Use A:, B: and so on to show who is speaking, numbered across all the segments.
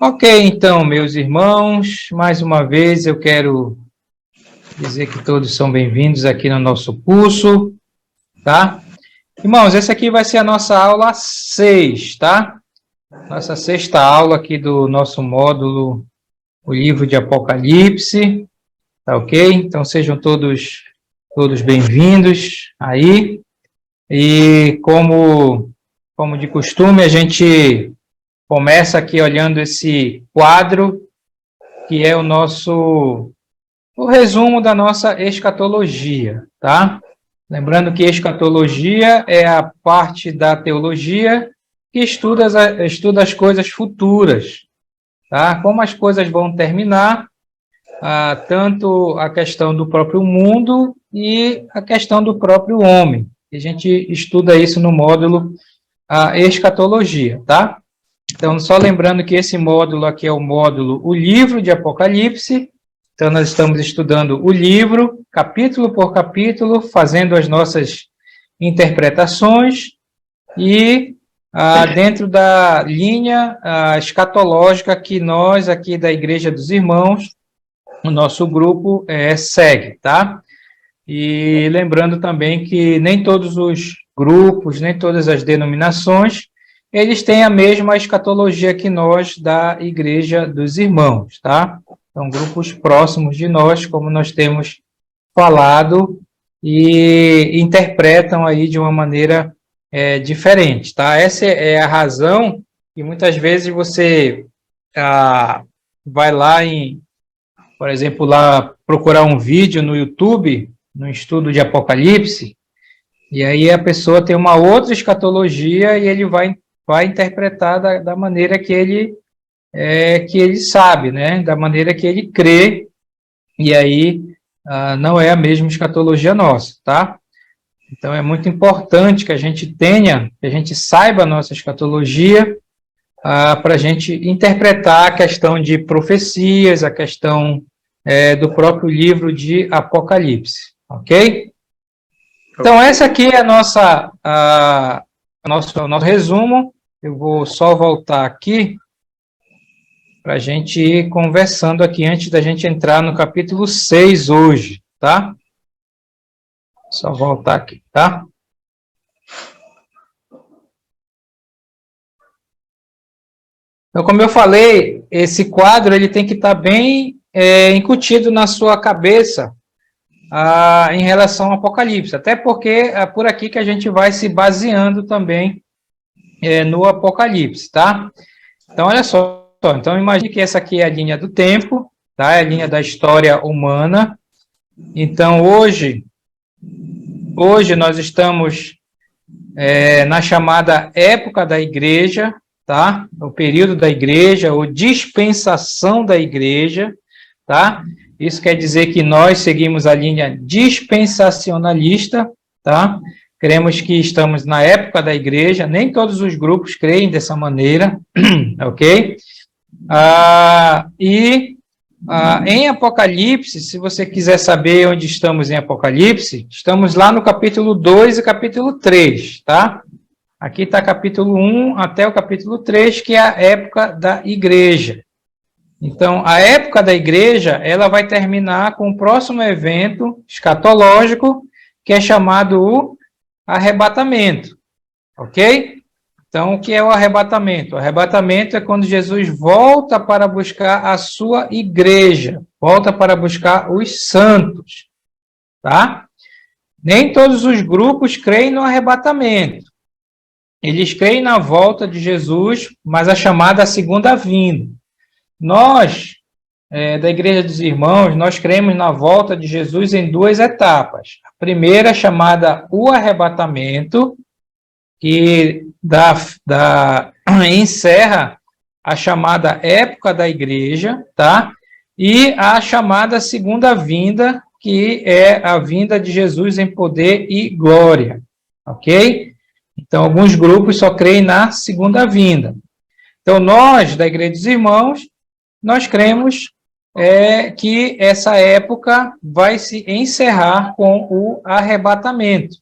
A: Ok, então, meus irmãos, mais uma vez eu quero dizer que todos são bem-vindos aqui no nosso curso, tá? Irmãos, essa aqui vai ser a nossa aula 6, tá? Nossa sexta aula aqui do nosso módulo, o livro de Apocalipse, tá ok? Então, sejam todos bem-vindos aí. E como de costume, a gente começa aqui olhando esse quadro, que é o resumo da nossa escatologia, tá? Lembrando que escatologia é a parte da teologia que estuda as coisas futuras, tá? Como as coisas vão terminar, tanto a questão do próprio mundo e a questão do próprio homem. A gente estuda isso no módulo escatologia, tá? Então, só lembrando que esse módulo aqui é o módulo O Livro de Apocalipse. Então, nós estamos estudando o livro, capítulo por capítulo, fazendo as nossas interpretações e dentro da linha escatológica que nós, aqui da Igreja dos Irmãos, o nosso grupo segue, tá? E lembrando também que nem todos os grupos, nem todas as denominações, eles têm a mesma escatologia que nós da Igreja dos Irmãos, tá? São grupos próximos de nós, como nós temos falado, e interpretam aí de uma maneira diferente, tá? Essa é a razão que muitas vezes você vai lá por exemplo, lá procurar um vídeo no YouTube, no estudo de Apocalipse, e aí a pessoa tem uma outra escatologia e ele vai interpretar da maneira que ele sabe, né? Da maneira que ele crê, e aí não é a mesma escatologia nossa, tá? Então é muito importante que a gente saiba a nossa escatologia para a gente interpretar a questão de profecias, a questão do próprio livro de Apocalipse, ok? Então, essa aqui é nosso resumo. Eu vou só voltar aqui para a gente ir conversando aqui antes da gente entrar no capítulo 6 hoje, tá? Só voltar aqui, tá? Então, como eu falei, esse quadro ele tem que estar bem incutido na sua cabeça em relação ao Apocalipse, até porque é por aqui que a gente vai se baseando também no Apocalipse, tá? Então, olha só, então imagine que essa aqui é a linha do tempo, tá? É a linha da história humana. Então, hoje nós estamos na chamada época da igreja, tá? O período da igreja, ou dispensação da igreja, tá? Isso quer dizer que nós seguimos a linha dispensacionalista, tá? Cremos que estamos na época da igreja, nem todos os grupos creem dessa maneira, ok? Em Apocalipse, se você quiser saber onde estamos em Apocalipse, estamos lá no capítulo 2 e capítulo 3, tá? Aqui está capítulo 1 até o capítulo 3, que é a época da igreja. Então, a época da igreja, ela vai terminar com o próximo evento escatológico, que é chamado o arrebatamento, ok? Então, o que é o arrebatamento? O arrebatamento é quando Jesus volta para buscar a sua igreja, volta para buscar os santos, tá? Nem todos os grupos creem no arrebatamento. Eles creem na volta de Jesus, mas a chamada segunda vinda. Nós, da Igreja dos Irmãos, nós cremos na volta de Jesus em duas etapas. A primeira, chamada o arrebatamento, que encerra a chamada época da igreja, tá? E a chamada segunda vinda, que é a vinda de Jesus em poder e glória, ok? Então, alguns grupos só creem na segunda vinda. Então, nós, da Igreja dos Irmãos, nós cremos que essa época vai se encerrar com o arrebatamento,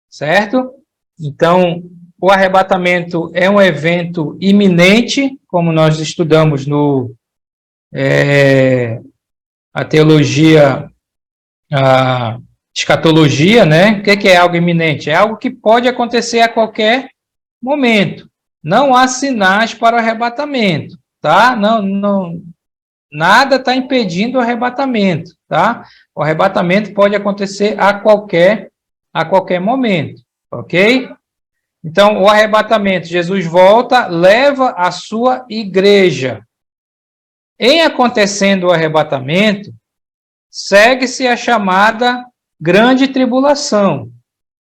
A: certo? Então, o arrebatamento é um evento iminente, como nós estudamos a teologia, a escatologia, né? O que é algo iminente? É algo que pode acontecer a qualquer momento. Não há sinais para o arrebatamento, tá? Nada está impedindo o arrebatamento, tá? O arrebatamento pode acontecer a qualquer momento, ok? Então, o arrebatamento, Jesus volta, leva a sua igreja. Em acontecendo o arrebatamento, segue-se a chamada grande tribulação,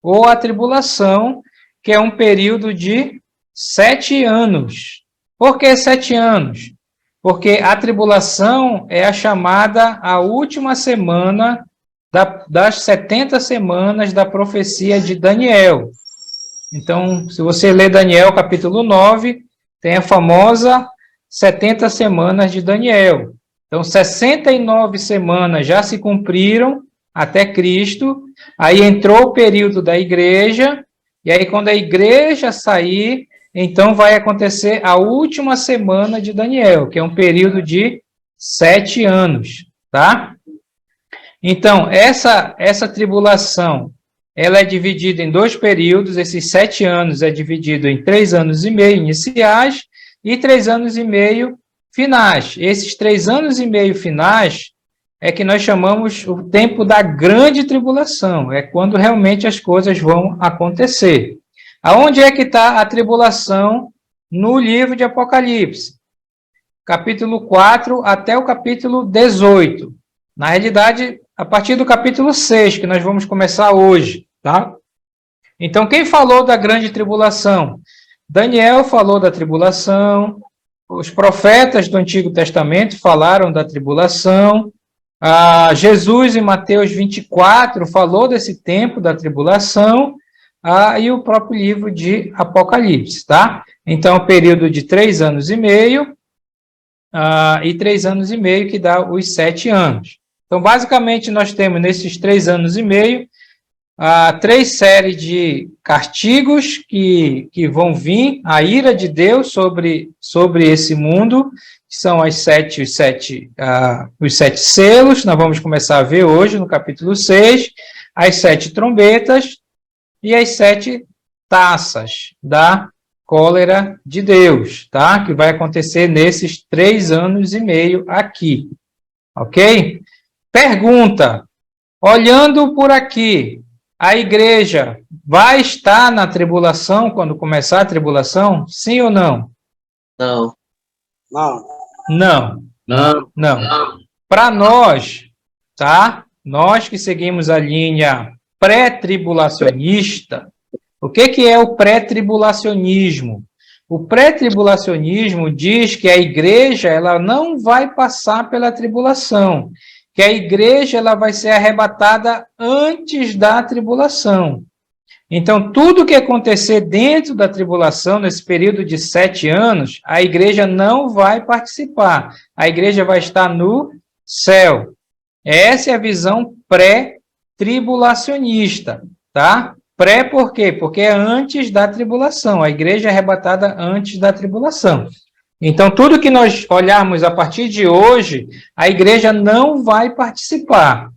A: ou a tribulação, que é um período de 7 anos. Por que 7 anos? Porque a tribulação é a chamada a última semana das 70 semanas da profecia de Daniel. Então, se você ler Daniel capítulo 9, tem a famosa 70 semanas de Daniel. Então, 69 semanas já se cumpriram até Cristo, aí entrou o período da igreja, e aí quando a igreja sair, então vai acontecer a última semana de Daniel, que é um período de 7 anos, tá? Então, essa tribulação, ela é dividida em 2 períodos, esses 7 anos é dividido em 3 anos e meio iniciais e 3 anos e meio finais. Esses 3 anos e meio finais é que nós chamamos o tempo da grande tribulação, é quando realmente as coisas vão acontecer. Aonde é que está a tribulação no livro de Apocalipse? Capítulo 4 até o capítulo 18. Na realidade, a partir do capítulo 6, que nós vamos começar hoje, tá? Então, quem falou da grande tribulação? Daniel falou da tribulação, os profetas do Antigo Testamento falaram da tribulação, Jesus em Mateus 24 falou desse tempo da tribulação, e o próprio livro de Apocalipse, tá? Então, o período de 3 anos e meio, e 3 anos e meio que dá os 7 anos. Então, basicamente, nós temos nesses 3 anos e meio, 3 séries de castigos que vão vir, a ira de Deus sobre esse mundo, que são os sete selos, nós vamos começar a ver hoje no capítulo 6, as 7 trombetas e as 7 taças da cólera de Deus, tá? Que vai acontecer nesses 3 anos e meio aqui, ok? Pergunta, olhando por aqui, a igreja vai estar na tribulação quando começar a tribulação? Sim ou não?
B: Não.
C: Não.
A: Não.
B: Não.
A: Não. Para nós, tá? Nós que seguimos a linha pré-tribulacionista, o que é o pré-tribulacionismo? O pré-tribulacionismo diz que a igreja ela não vai passar pela tribulação, que a igreja ela vai ser arrebatada antes da tribulação. Então, tudo que acontecer dentro da tribulação, nesse período de 7 anos, a igreja não vai participar. A igreja vai estar no céu. Essa é a visão pré-tribulacionista, tá? Pré por quê? Porque é antes da tribulação. A igreja é arrebatada antes da tribulação. Então, tudo que nós olharmos a partir de hoje, a igreja não vai participar.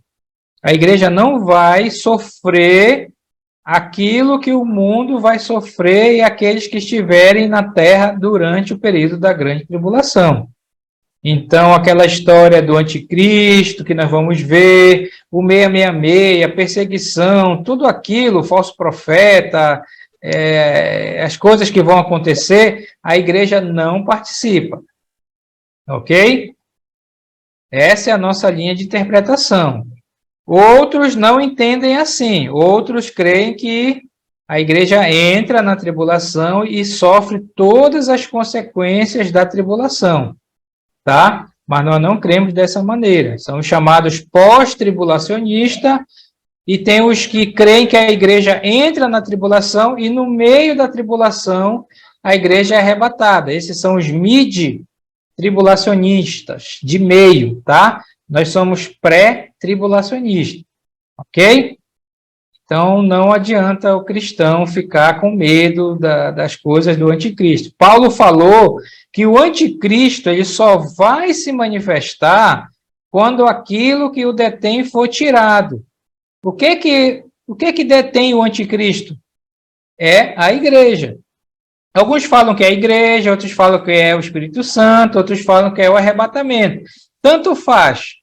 A: A igreja não vai sofrer aquilo que o mundo vai sofrer e aqueles que estiverem na terra durante o período da grande tribulação. Então, aquela história do anticristo que nós vamos ver, o 666, a perseguição, tudo aquilo, o falso profeta, as coisas que vão acontecer, a igreja não participa. Ok? Essa é a nossa linha de interpretação. Outros não entendem assim. Outros creem que a igreja entra na tribulação e sofre todas as consequências da tribulação. Tá? Mas nós não cremos dessa maneira. São os chamados pós-tribulacionistas, e tem os que creem que a igreja entra na tribulação e no meio da tribulação a igreja é arrebatada. Esses são os mid-tribulacionistas, de meio, tá? Nós somos pré-tribulacionistas, ok? Então, não adianta o cristão ficar com medo das coisas do anticristo. Paulo falou que o anticristo ele só vai se manifestar quando aquilo que o detém for tirado. O que detém o anticristo? É a igreja. Alguns falam que é a igreja, outros falam que é o Espírito Santo, outros falam que é o arrebatamento. Tanto faz,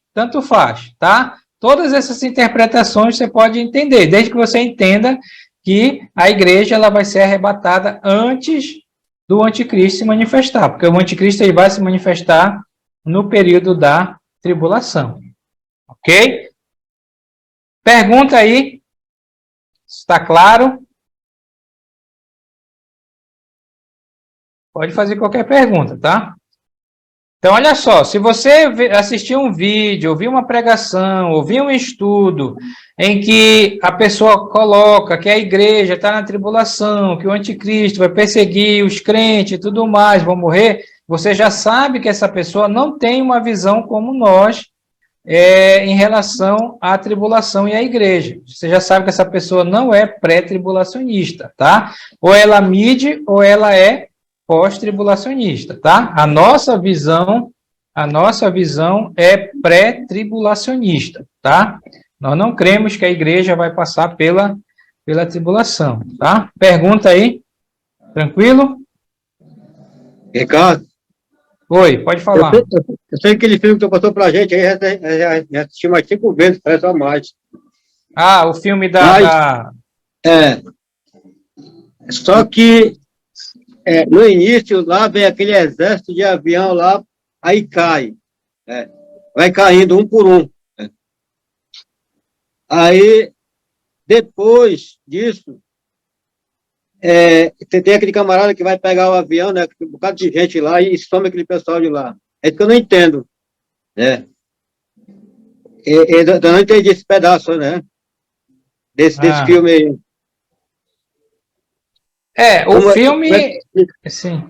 A: tá? Todas essas interpretações você pode entender, desde que você entenda que a igreja ela vai ser arrebatada antes do anticristo se manifestar, porque o anticristo ele vai se manifestar no período da tribulação. Ok? Pergunta aí, está claro? Pode fazer qualquer pergunta, tá? Então, olha só, se você assistir um vídeo, ouvir uma pregação, ouvir um estudo em que a pessoa coloca que a igreja está na tribulação, que o anticristo vai perseguir os crentes e tudo mais, vão morrer, você já sabe que essa pessoa não tem uma visão como nós em relação à tribulação e à igreja. Você já sabe que essa pessoa não é pré-tribulacionista, tá? Ou ela mide ou ela é pós-tribulacionista, tá? A nossa visão é pré-tribulacionista, tá? Nós não cremos que a igreja vai passar pela tribulação, tá? Pergunta aí, tranquilo?
B: Ricardo,
A: Oi, pode falar.
B: eu sei aquele filme que tu passou pra gente, aí já assisti mais 5 vezes, parece a mais.
A: Ah, o filme
B: Só que no início lá vem aquele exército de avião lá, aí cai, vai caindo um por um. Aí, depois disso, você tem aquele camarada que vai pegar o avião, né, um bocado de gente lá, e some aquele pessoal de lá. É isso que eu não entendo, né? Eu não entendi esse pedaço, né? Desse filme aí.
A: O filme... Sim.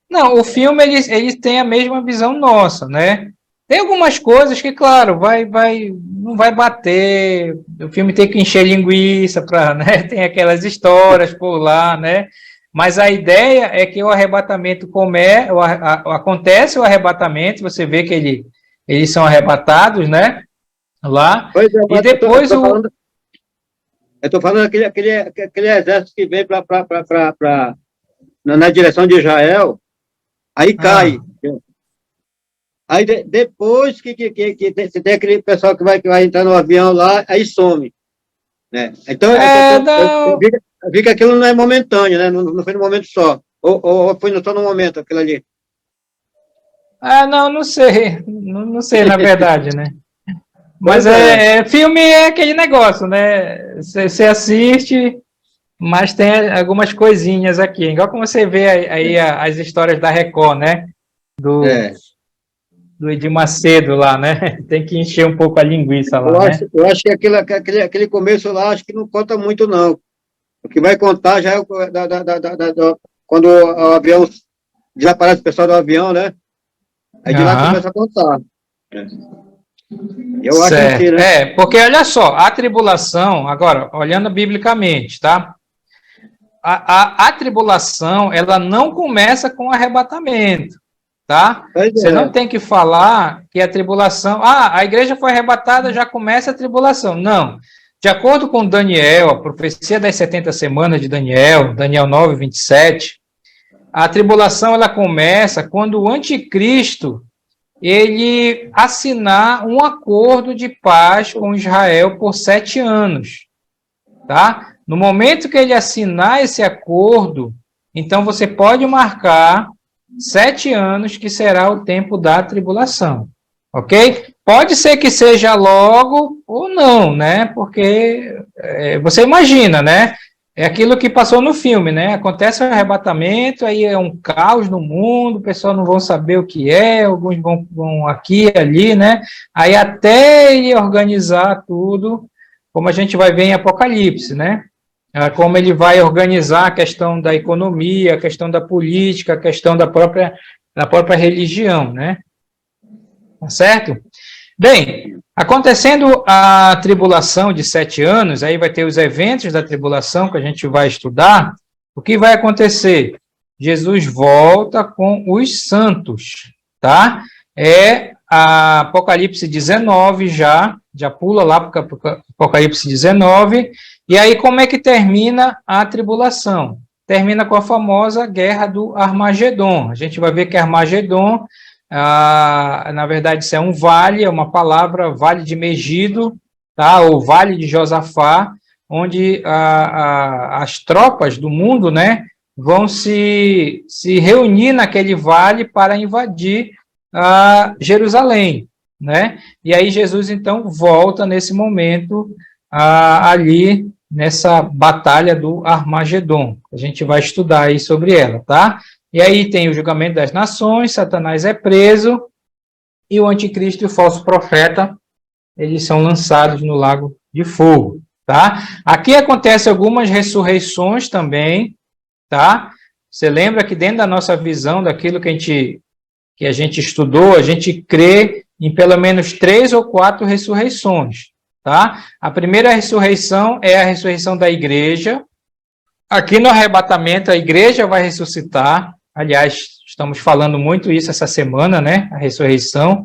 A: Não, o filme, eles têm a mesma visão nossa, né? Tem algumas coisas que, claro, não vai bater, o filme tem que encher linguiça, né? Tem aquelas histórias por lá, né? Mas a ideia é que o arrebatamento acontece o arrebatamento, você vê que eles são arrebatados, né? Lá, e depois
B: eu estou falando aquele exército que vem na direção de Israel, aí cai. Aí depois que você tem aquele pessoal que vai entrar no avião lá, aí some. Né? Então, eu vi que aquilo não é momentâneo, né? Não foi no momento só. Ou foi só no momento, aquilo ali.
A: Não sei. Não sei, na verdade, né? Mas filme é aquele negócio, né? Você assiste, mas tem algumas coisinhas aqui. Igual como você vê aí as histórias da Record, né? Do Edir Macedo lá, né? Tem que encher um pouco a linguiça lá, né?
B: Eu acho que aquele começo lá, acho que não conta muito, não. O que vai contar já é quando o avião desaparece o pessoal do avião, né? Aí de lá começa a contar. Eu acho assim, né?
A: Porque olha só, a tribulação, agora, olhando biblicamente, tá? A tribulação, ela não começa com arrebatamento, tá? Você não tem que falar que a tribulação... a igreja foi arrebatada, já começa a tribulação. Não. De acordo com Daniel, a profecia das 70 semanas de Daniel 9, 27, a tribulação ela começa quando o anticristo ele assinar um acordo de paz com Israel por 7 anos, tá? No momento que ele assinar esse acordo, então você pode marcar 7 anos que será o tempo da tribulação, ok? Pode ser que seja logo ou não, né? Porque você imagina, né? É aquilo que passou no filme, né? Acontece o arrebatamento, aí é um caos no mundo, o pessoal não vão saber o que é, alguns vão aqui e ali, né? Aí até ele organizar tudo, como a gente vai ver em Apocalipse, né? Como ele vai organizar a questão da economia, a questão da política, a questão da própria religião, né? Tá certo? Bem, acontecendo a tribulação de 7 anos, aí vai ter os eventos da tribulação que a gente vai estudar. O que vai acontecer? Jesus volta com os santos, tá? É a Apocalipse 19 já pula lá para Apocalipse 19, e aí como é que termina a tribulação? Termina com a famosa guerra do Armagedon. A gente vai ver que Armagedon, na verdade, isso é um vale, é uma palavra, vale de Megido, tá? Ou vale de Josafá, onde as tropas do mundo, né, vão se reunir naquele vale para invadir Jerusalém, né? E aí Jesus, então, volta nesse momento ali nessa batalha do Armagedon. A gente vai estudar aí sobre ela, tá? E aí tem o julgamento das nações, Satanás é preso, e o anticristo e o falso profeta, eles são lançados no lago de fogo, tá? Aqui acontecem algumas ressurreições também, tá? Você lembra que dentro da nossa visão, daquilo que a gente estudou, a gente crê em pelo menos 3 ou 4 ressurreições, tá? A primeira ressurreição é a ressurreição da igreja. Aqui no arrebatamento, a igreja vai ressuscitar. Aliás, estamos falando muito isso essa semana, né? A ressurreição,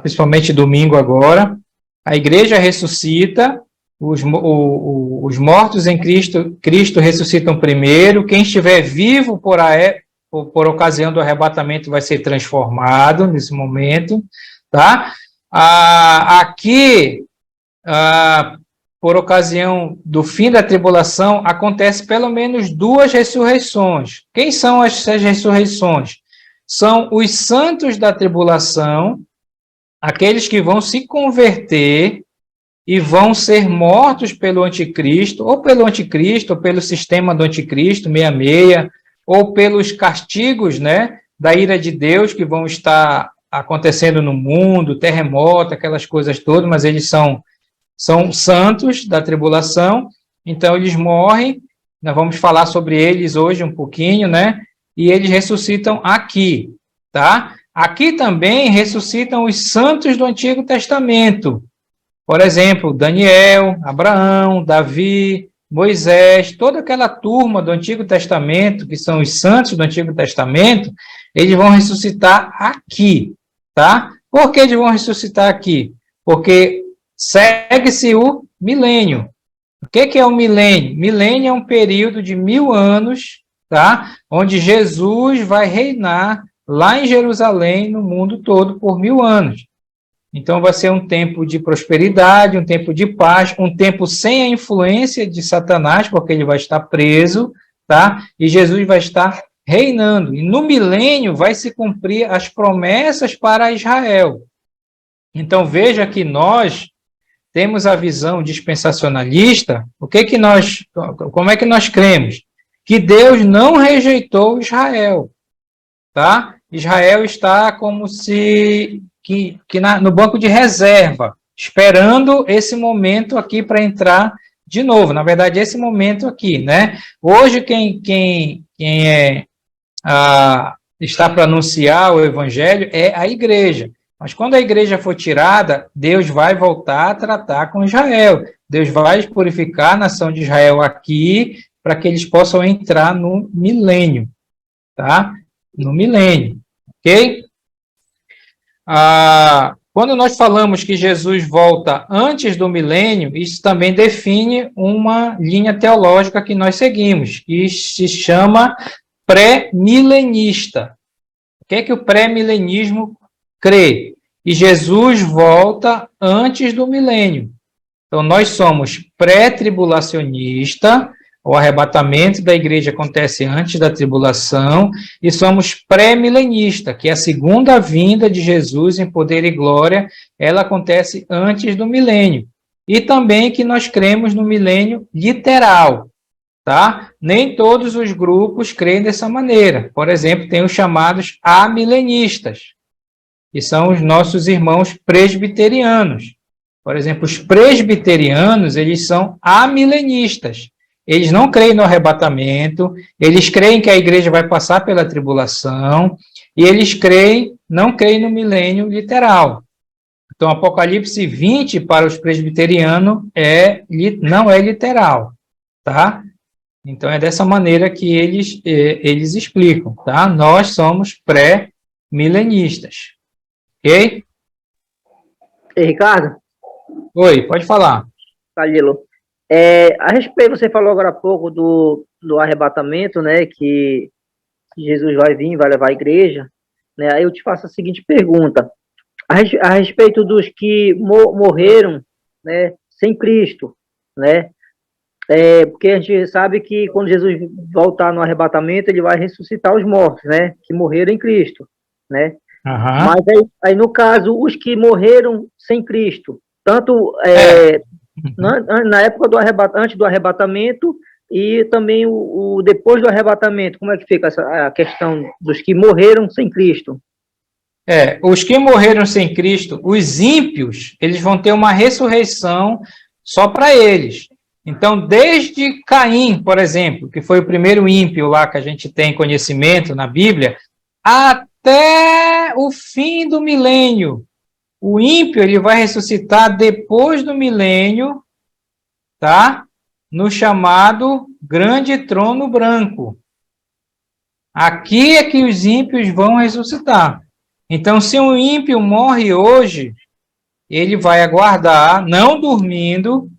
A: principalmente domingo agora. A igreja ressuscita, os mortos em Cristo ressuscitam primeiro. Quem estiver vivo por ocasião do arrebatamento vai ser transformado nesse momento, tá? Aqui, por ocasião do fim da tribulação, acontece pelo menos 2 ressurreições. Quem são essas ressurreições? São os santos da tribulação, aqueles que vão se converter e vão ser mortos pelo anticristo, ou pelo sistema do anticristo, 66, ou pelos castigos, né, da ira de Deus que vão estar acontecendo no mundo, terremoto, aquelas coisas todas, mas eles são santos da tribulação, então eles morrem, nós vamos falar sobre eles hoje um pouquinho, né, e eles ressuscitam aqui, tá? Aqui também ressuscitam os santos do Antigo Testamento, por exemplo, Daniel, Abraão, Davi, Moisés, toda aquela turma do Antigo Testamento, que são os santos do Antigo Testamento, eles vão ressuscitar aqui, tá? Por que eles vão ressuscitar aqui? Porque segue-se o milênio. O que é o milênio? Milênio é um período de 1000 anos, tá? Onde Jesus vai reinar lá em Jerusalém, no mundo todo, por 1000 anos. Então, vai ser um tempo de prosperidade, um tempo de paz, um tempo sem a influência de Satanás, porque ele vai estar preso, tá? E Jesus vai estar reinando. E no milênio vai se cumprir as promessas para Israel. Então, veja que nós temos a visão dispensacionalista. Como é que nós cremos? Que Deus não rejeitou Israel, tá? Israel está como se no banco de reserva, esperando esse momento aqui para entrar de novo. Na verdade, esse momento aqui, né? Hoje, quem está para anunciar o evangelho é a igreja. Mas quando a igreja for tirada, Deus vai voltar a tratar com Israel. Deus vai purificar a nação de Israel aqui para que eles possam entrar no milênio, tá? No milênio, ok? Quando nós falamos que Jesus volta antes do milênio, isso também define uma linha teológica que nós seguimos, que se chama pré-milenista. O que é que o pré-milenismo crê? E Jesus volta antes do milênio. Então, nós somos pré-tribulacionista, o arrebatamento da igreja acontece antes da tribulação, e somos pré-milenista, que é a segunda vinda de Jesus em poder e glória, ela acontece antes do milênio. E também que nós cremos no milênio literal, tá? Nem todos os grupos creem dessa maneira. Por exemplo, tem os chamados amilenistas, que são os nossos irmãos presbiterianos. Por exemplo, os presbiterianos, eles são amilenistas. Eles não creem no arrebatamento, eles creem que a igreja vai passar pela tribulação, e eles não creem no milênio literal. Então, Apocalipse 20 para os presbiterianos não é literal, tá? Então, é dessa maneira que eles explicam, tá? Nós somos pré-milenistas, ok?
C: Ei, Ricardo,
A: Oi, pode falar.
C: Calilo, a respeito, você falou agora há pouco do arrebatamento, né, que Jesus vai vir, vai levar a igreja, né? Aí eu te faço a seguinte pergunta: a respeito dos que morreram, né, sem Cristo, né? Porque a gente sabe que quando Jesus voltar no arrebatamento, ele vai ressuscitar os mortos, né, que morreram em Cristo, né?
A: Aham.
C: Mas aí, no caso, os que morreram sem Cristo, tanto na época antes do arrebatamento e também o depois do arrebatamento, como é que fica a questão dos que morreram sem Cristo?
A: Os que morreram sem Cristo, os ímpios, eles vão ter uma ressurreição só para eles. Então, desde Caim, por exemplo, que foi o primeiro ímpio lá que a gente tem conhecimento na Bíblia, até o fim do milênio, o ímpio ele vai ressuscitar depois do milênio, tá? No chamado grande trono branco. Aqui é que os ímpios vão ressuscitar. Então, se um ímpio morre hoje, ele vai aguardar, não dormindo,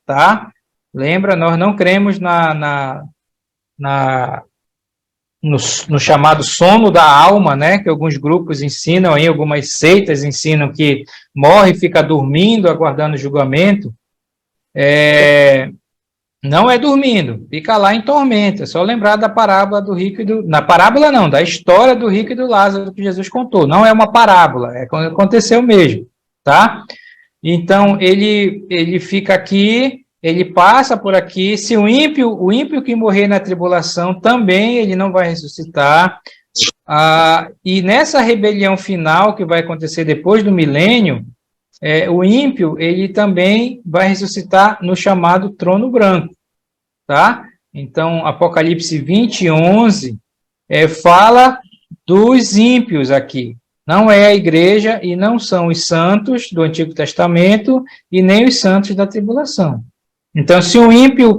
A: tá? Lembra, nós não cremos no chamado sono da alma, né? Que alguns grupos ensinam aí, algumas seitas ensinam que morre e fica dormindo, aguardando o julgamento. Não é dormindo, fica lá em tormento. É só lembrar da parábola do rico e do... Na parábola não, da história do rico e do Lázaro que Jesus contou. Não é uma parábola, é quando aconteceu mesmo, tá? Então, ele fica aqui, ele passa por aqui. Se o ímpio que morrer na tribulação, também ele não vai ressuscitar. E nessa rebelião final que vai acontecer depois do milênio, o ímpio, ele também vai ressuscitar no chamado trono branco, tá? Então, Apocalipse 20, 11, fala dos ímpios aqui. Não é a igreja e não são os santos do Antigo Testamento e nem os santos da tribulação. Então,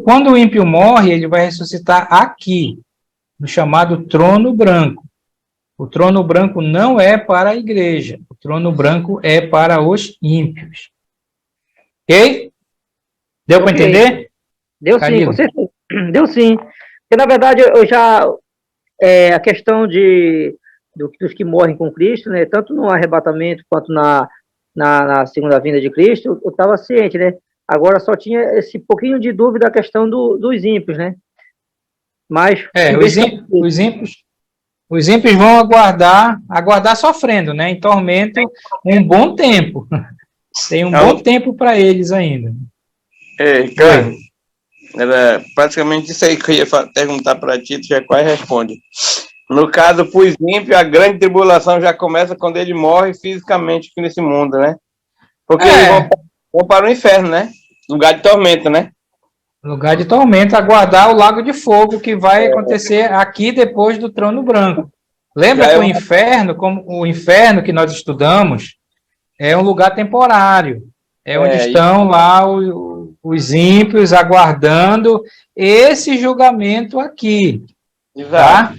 A: quando o ímpio morre, ele vai ressuscitar aqui, no chamado trono branco. O trono branco não é para a igreja, o trono branco é para os ímpios. Ok? Deu para entender?
C: Deu sim, com certeza. Deu sim. Porque, na verdade, eu já... a questão dos que morrem com Cristo, né, tanto no arrebatamento quanto na segunda vinda de Cristo, eu estava ciente, né? Agora só tinha esse pouquinho de dúvida a questão dos ímpios, né? Mas...
A: Os ímpios vão aguardar sofrendo, né? Em tormento, um bom tempo. Tem um bom tempo para eles ainda.
D: Cara, era praticamente isso aí que eu ia perguntar para ti, tu já quase responde. No caso, para os ímpios, a grande tribulação já começa quando ele morre fisicamente aqui nesse mundo, né? Porque eles vão para o inferno, né? Lugar de tormento, né?
A: Lugar de tormento, aguardar o lago de fogo que vai acontecer aqui depois do trono branco. Lembra que o inferno que nós estudamos é um lugar temporário. Onde estão lá os ímpios aguardando esse julgamento aqui.
D: Exato.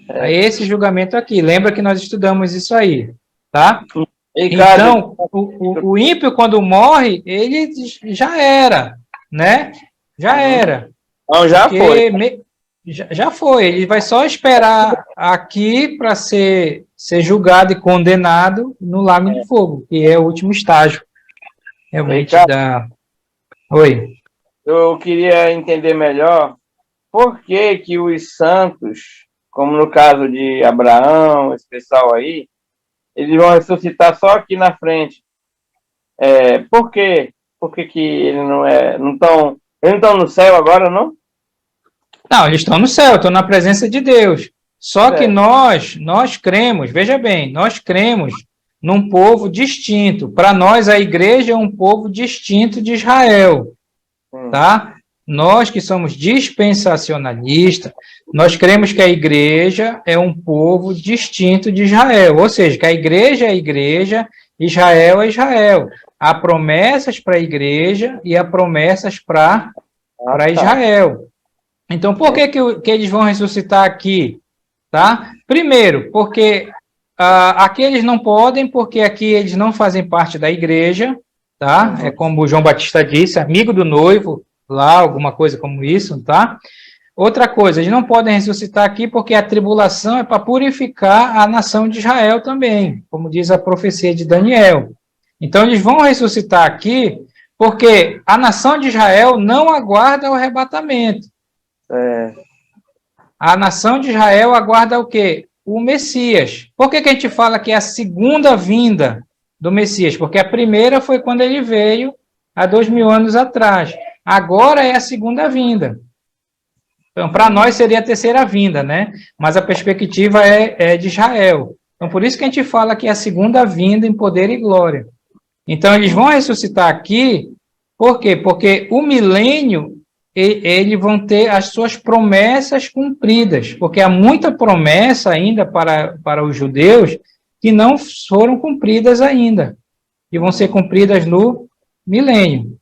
A: Tá? Esse julgamento aqui. Lembra que nós estudamos isso aí, tá?
D: Então,
A: o ímpio, quando morre, ele já era, né? Já era.
D: Não, já foi.
A: Já foi. Ele vai só esperar aqui para ser julgado e condenado no lago de fogo, que é o último estágio. Realmente Oi.
D: Eu queria entender melhor por que os santos, como no caso de Abraão, esse pessoal aí, eles vão ressuscitar só aqui na frente. Por quê? Por que eles não estão... Eles não estão no céu agora, não?
A: Não, eles estão no céu, estão na presença de Deus. Só que nós cremos, veja bem, nós cremos num povo distinto. Para nós, a igreja é um povo distinto de Israel, tá? nós que somos dispensacionalistas, nós cremos que a igreja é um povo distinto de Israel, ou seja, que a igreja é a igreja, Israel é Israel. Há promessas para a igreja e há promessas para Israel. Então, por que eles vão ressuscitar aqui? Tá? Primeiro, porque aqui eles não podem, porque aqui eles não fazem parte da igreja, tá? É como o João Batista disse, amigo do noivo, lá, alguma coisa como isso, tá? Outra coisa, eles não podem ressuscitar aqui porque a tribulação é para purificar a nação de Israel também, como diz a profecia de Daniel. Então, eles vão ressuscitar aqui porque a nação de Israel não aguarda o arrebatamento. A nação de Israel aguarda o quê? O Messias. Por que a gente fala que é a segunda vinda do Messias? Porque a primeira foi quando ele veio há 2000 anos atrás. Agora é a segunda vinda. Então, para nós seria a terceira vinda, né? Mas a perspectiva é de Israel. Então, por isso que a gente fala que é a segunda vinda em poder e glória. Então, eles vão ressuscitar aqui, por quê? Porque o milênio, eles vão ter as suas promessas cumpridas, porque há muita promessa ainda para os judeus que não foram cumpridas ainda, e vão ser cumpridas no milênio.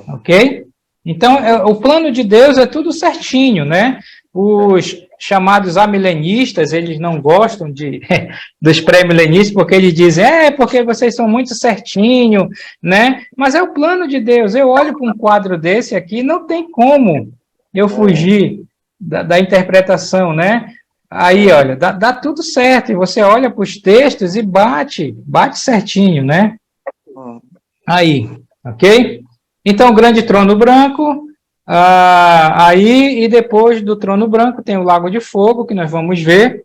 A: Ok? Então, o plano de Deus é tudo certinho, né? Os chamados amilenistas, eles não gostam dos pré-milenistas, porque eles dizem, porque vocês são muito certinho, né? Mas é o plano de Deus. Eu olho para um quadro desse aqui, não tem como eu fugir da interpretação, né? Aí, olha, dá tudo certo, e você olha para os textos e bate certinho, né? Aí, ok? Então, o grande trono branco, aí, e depois do trono branco tem o lago de fogo, que nós vamos ver,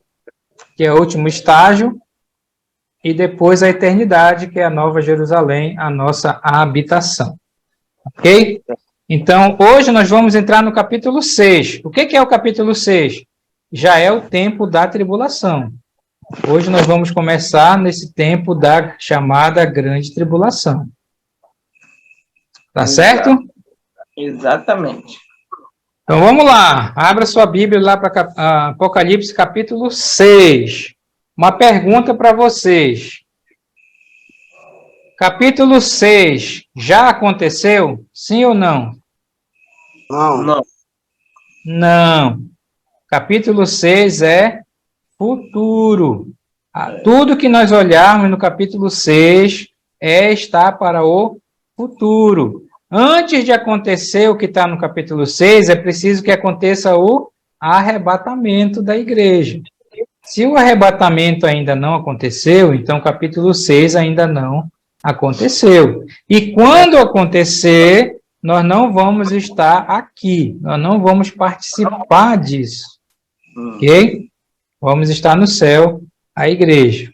A: que é o último estágio, e depois a eternidade, que é a Nova Jerusalém, a nossa habitação. Ok? Então, hoje nós vamos entrar no capítulo 6. O que é o capítulo 6? Já é o tempo da tribulação. Hoje nós vamos começar nesse tempo da chamada grande tribulação. Tá certo?
D: Exatamente.
A: Então vamos lá. Abra sua Bíblia lá para Apocalipse capítulo 6. Uma pergunta para vocês. Capítulo 6 já aconteceu? Sim ou não?
B: Não.
A: Não. Capítulo 6 é futuro. Tudo que nós olharmos no capítulo 6 está para o futuro. Antes de acontecer o que está no capítulo 6, é preciso que aconteça o arrebatamento da igreja. Se o arrebatamento ainda não aconteceu, então o capítulo 6 ainda não aconteceu. E quando acontecer, nós não vamos estar aqui, nós não vamos participar disso. Ok? Vamos estar no céu, a igreja.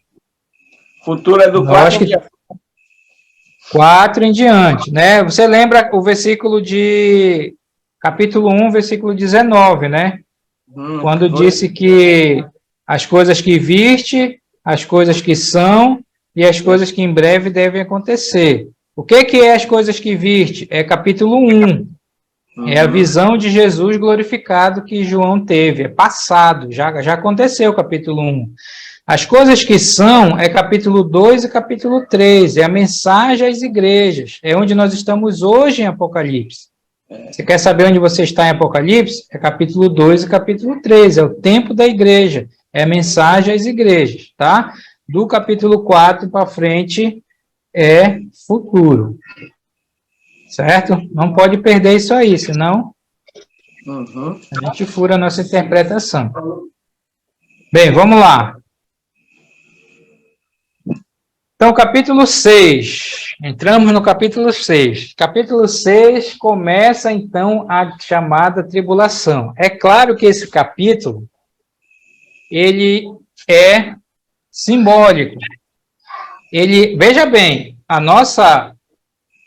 D: Futuro é do 4 em
A: 4 em diante, né? Você lembra o versículo de capítulo 1, versículo 19, né? Quando disse que as coisas que viste, as coisas que são e as coisas que em breve devem acontecer. O que é as coisas que viste? É capítulo 1. É a visão de Jesus glorificado que João teve. É passado, já aconteceu capítulo 1. As coisas que são é capítulo 2 e capítulo 3, é a mensagem às igrejas, é onde nós estamos hoje em Apocalipse. Você quer saber onde você está em Apocalipse? É capítulo 2 e capítulo 3, é o tempo da igreja, é a mensagem às igrejas, tá? Do capítulo 4 para frente é futuro, certo? Não pode perder isso aí, senão a gente fura a nossa interpretação. Bem, vamos lá. Então, capítulo 6. Entramos no capítulo 6. Capítulo 6 começa, então, a chamada tribulação. É claro que esse capítulo, ele é simbólico. Veja bem, a nossa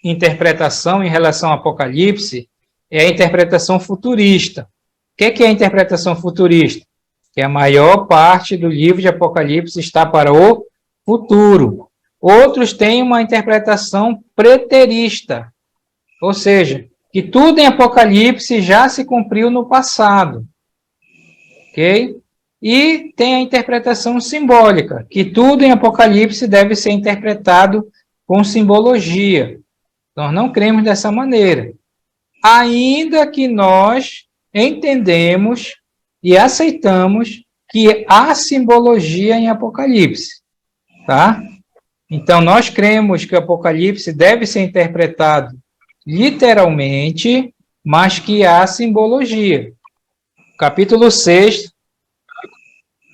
A: interpretação em relação ao Apocalipse é a interpretação futurista. O que é a interpretação futurista? Que a maior parte do livro de Apocalipse está para o futuro. Outros têm uma interpretação preterista, ou seja, que tudo em Apocalipse já se cumpriu no passado. Ok? E tem a interpretação simbólica, que tudo em Apocalipse deve ser interpretado com simbologia. Nós não cremos dessa maneira. Ainda que nós entendemos e aceitamos que há simbologia em Apocalipse. Tá? Então, nós cremos que o Apocalipse deve ser interpretado literalmente, mas que há simbologia. Capítulo 6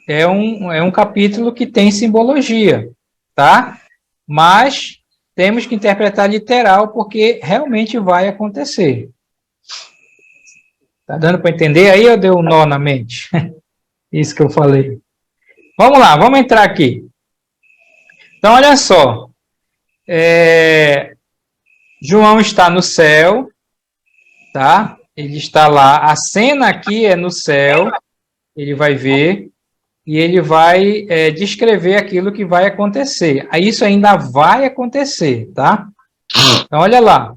A: é um capítulo que tem simbologia, tá? Mas temos que interpretar literal, porque realmente vai acontecer. Tá dando para entender aí ou deu um nó na mente? Isso que eu falei. Vamos lá, vamos entrar aqui. Então, olha só. João está no céu, tá? Ele está lá. A cena aqui é no céu, ele vai ver, e ele vai descrever aquilo que vai acontecer. Isso ainda vai acontecer, tá? Então, olha lá.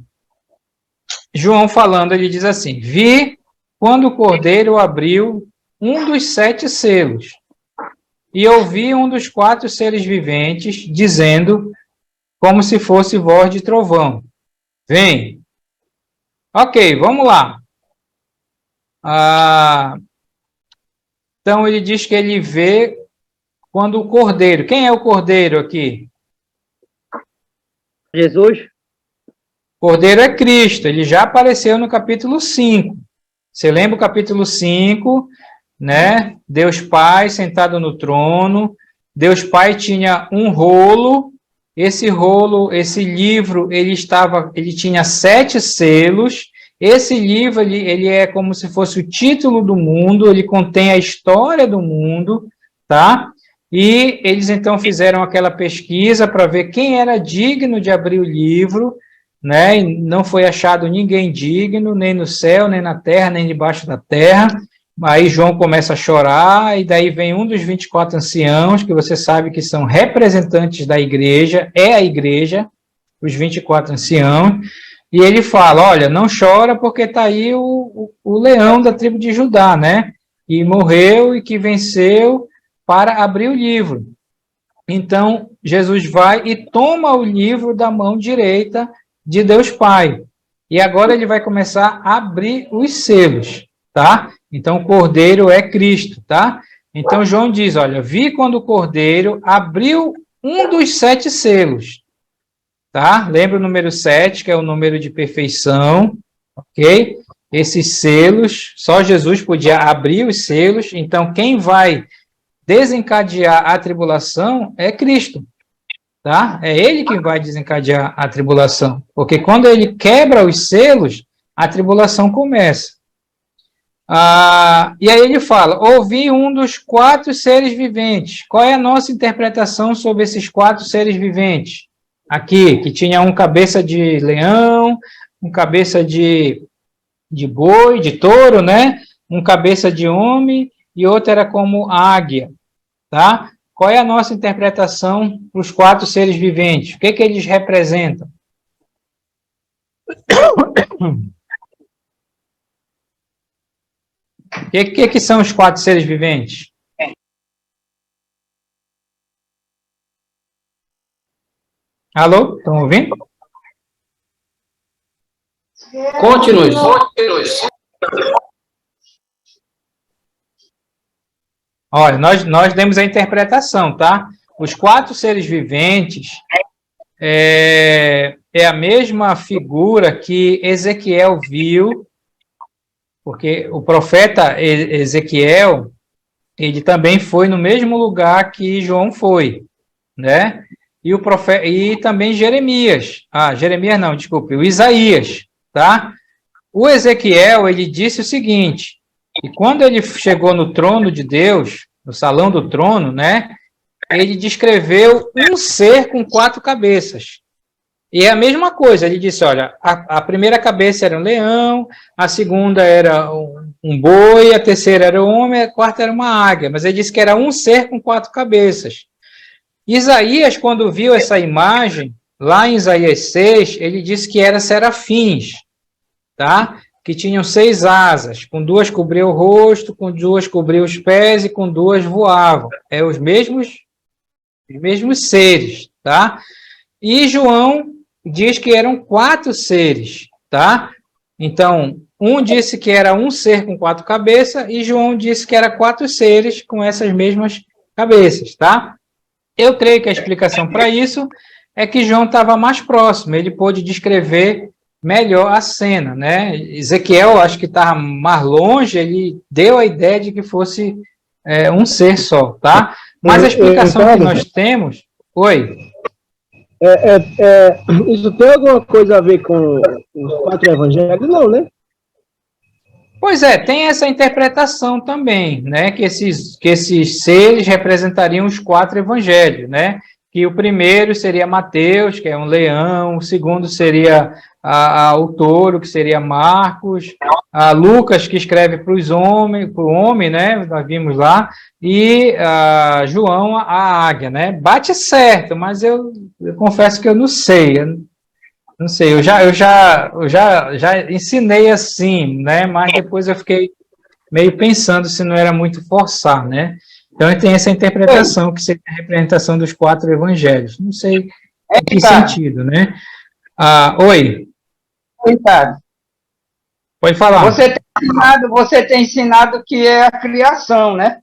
A: João falando, ele diz assim: vi quando o Cordeiro abriu um dos 7 selos, e ouvi um dos 4 seres viventes dizendo, como se fosse voz de trovão: vem. Ok, vamos lá. Então, ele diz que ele vê quando o Cordeiro... Quem é o Cordeiro aqui?
C: Jesus.
A: Cordeiro é Cristo. Ele já apareceu no capítulo 5. Você lembra o capítulo 5, né? Deus Pai sentado no trono. Deus Pai tinha um rolo. Esse rolo, esse livro, ele tinha 7 selos. Esse livro, ele é como se fosse o título do mundo, ele contém a história do mundo, tá? E eles, então, fizeram aquela pesquisa para ver quem era digno de abrir o livro, né? E não foi achado ninguém digno, nem no céu, nem na terra, nem debaixo da terra. Aí João começa a chorar, e daí vem um dos 24 anciãos, que você sabe que são representantes da igreja, é a igreja, os 24 anciãos, e ele fala: olha, não chora, porque está aí o leão da tribo de Judá, né? E morreu e que venceu para abrir o livro. Então, Jesus vai e toma o livro da mão direita de Deus Pai. E agora ele vai começar a abrir os selos, tá? Então, o Cordeiro é Cristo, tá? Então, João diz, olha, vi quando o Cordeiro abriu um dos 7 selos. Tá? Lembra o número 7, que é o número de perfeição, ok? Esses selos, só Jesus podia abrir os selos, então quem vai desencadear a tribulação é Cristo, tá? É ele que vai desencadear a tribulação, porque quando ele quebra os selos, a tribulação começa. E aí ele fala: ouvi um dos 4 seres viventes. Qual é a nossa interpretação sobre esses 4 seres viventes? Aqui, que tinha um cabeça de leão, um cabeça de boi, de touro, né? Um cabeça de homem e outro era como águia, tá? Qual é a nossa interpretação para os 4 seres viventes? O que que eles representam? O que são os 4 seres viventes? Alô? Estão ouvindo?
E: Continue.
A: Olha, nós demos a interpretação, tá? Os 4 seres viventes é a mesma figura que Ezequiel viu, porque o profeta Ezequiel, ele também foi no mesmo lugar que João foi, né? E também Jeremias. Jeremias não, desculpe, o Isaías, tá? O Ezequiel, ele disse o seguinte: e quando ele chegou no trono de Deus, no salão do trono, né? Ele descreveu um ser com 4 cabeças. E é a mesma coisa, ele disse, olha, a primeira cabeça era um leão, a segunda era um boi, a terceira era um homem, a quarta era uma águia. Mas ele disse que era um ser com 4 cabeças. Isaías, quando viu essa imagem, lá em Isaías 6, ele disse que era serafins, tá? Que tinham 6 asas, com 2 cobriam o rosto, com 2 cobriam os pés e com 2 voavam. É os mesmos seres, tá? E João diz que eram 4 seres, tá? Então, um disse que era um ser com 4 cabeças e João disse que era 4 seres com essas mesmas cabeças, tá? Eu creio que a explicação para isso é que João estava mais próximo, ele pôde descrever melhor a cena, né? Ezequiel, acho que estava mais longe, ele deu a ideia de que fosse um ser só, tá? Mas a explicação que nós temos... Oi?
F: Isso tem alguma coisa a ver com os 4 evangelhos? Não, né?
A: Pois é, tem essa interpretação também, né? Que esses seres representariam os 4 evangelhos, né? Que o primeiro seria Mateus, que é um leão, o segundo seria o touro, que seria Marcos, Lucas, que escreve para o homem, né? Nós vimos lá, e João, a águia, né? Bate certo, mas eu confesso que eu não sei. Não sei, eu já ensinei assim, né? Mas depois eu fiquei meio pensando se não era muito forçar, né? Então tem essa interpretação que seria a representação dos 4 evangelhos. Não sei em que sentido, né? Oi.
G: Ricardo,
A: Pode falar.
G: você tem ensinado que é a criação, né?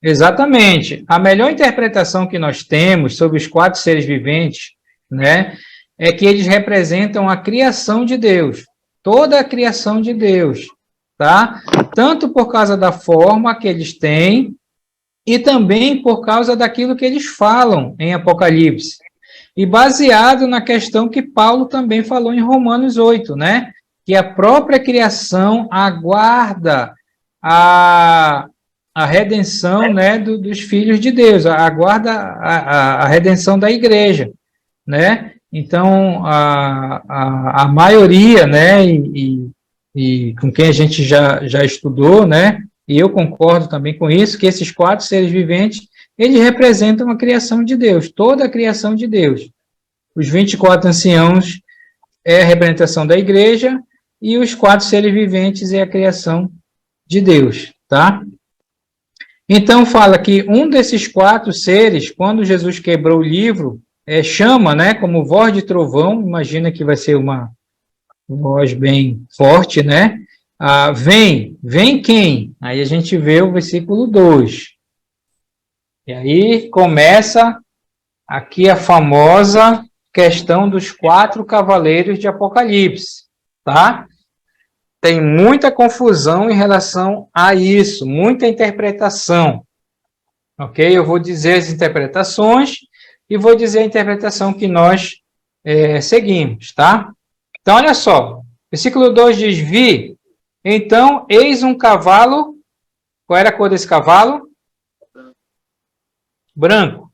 A: Exatamente. A melhor interpretação que nós temos sobre os 4 seres viventes, né? É que eles representam a criação de Deus, toda a criação de Deus, tá? Tanto por causa da forma que eles têm e também por causa daquilo que eles falam em Apocalipse. E baseado na questão que Paulo também falou em Romanos 8, né? Que a própria criação aguarda a redenção, né, dos filhos de Deus, aguarda a redenção da igreja, né? Então, a maioria, né, e com quem a gente já estudou, né, e eu concordo também com isso, que esses 4 seres viventes, eles representam a criação de Deus, toda a criação de Deus. Os 24 anciãos é a representação da igreja, e os 4 seres viventes é a criação de Deus, tá? Então, fala que um desses 4 seres, quando Jesus quebrou o livro, chama, né, como voz de trovão, imagina que vai ser uma voz bem forte, né? Vem quem? Aí a gente vê o versículo 2. E aí começa aqui a famosa questão dos 4 cavaleiros de Apocalipse, tá? Tem muita confusão em relação a isso, muita interpretação, ok? Eu vou dizer as interpretações e vou dizer a interpretação que nós seguimos, tá? Então, olha só, versículo 2 diz, vi, então, eis um cavalo, qual era a cor desse cavalo? Branco,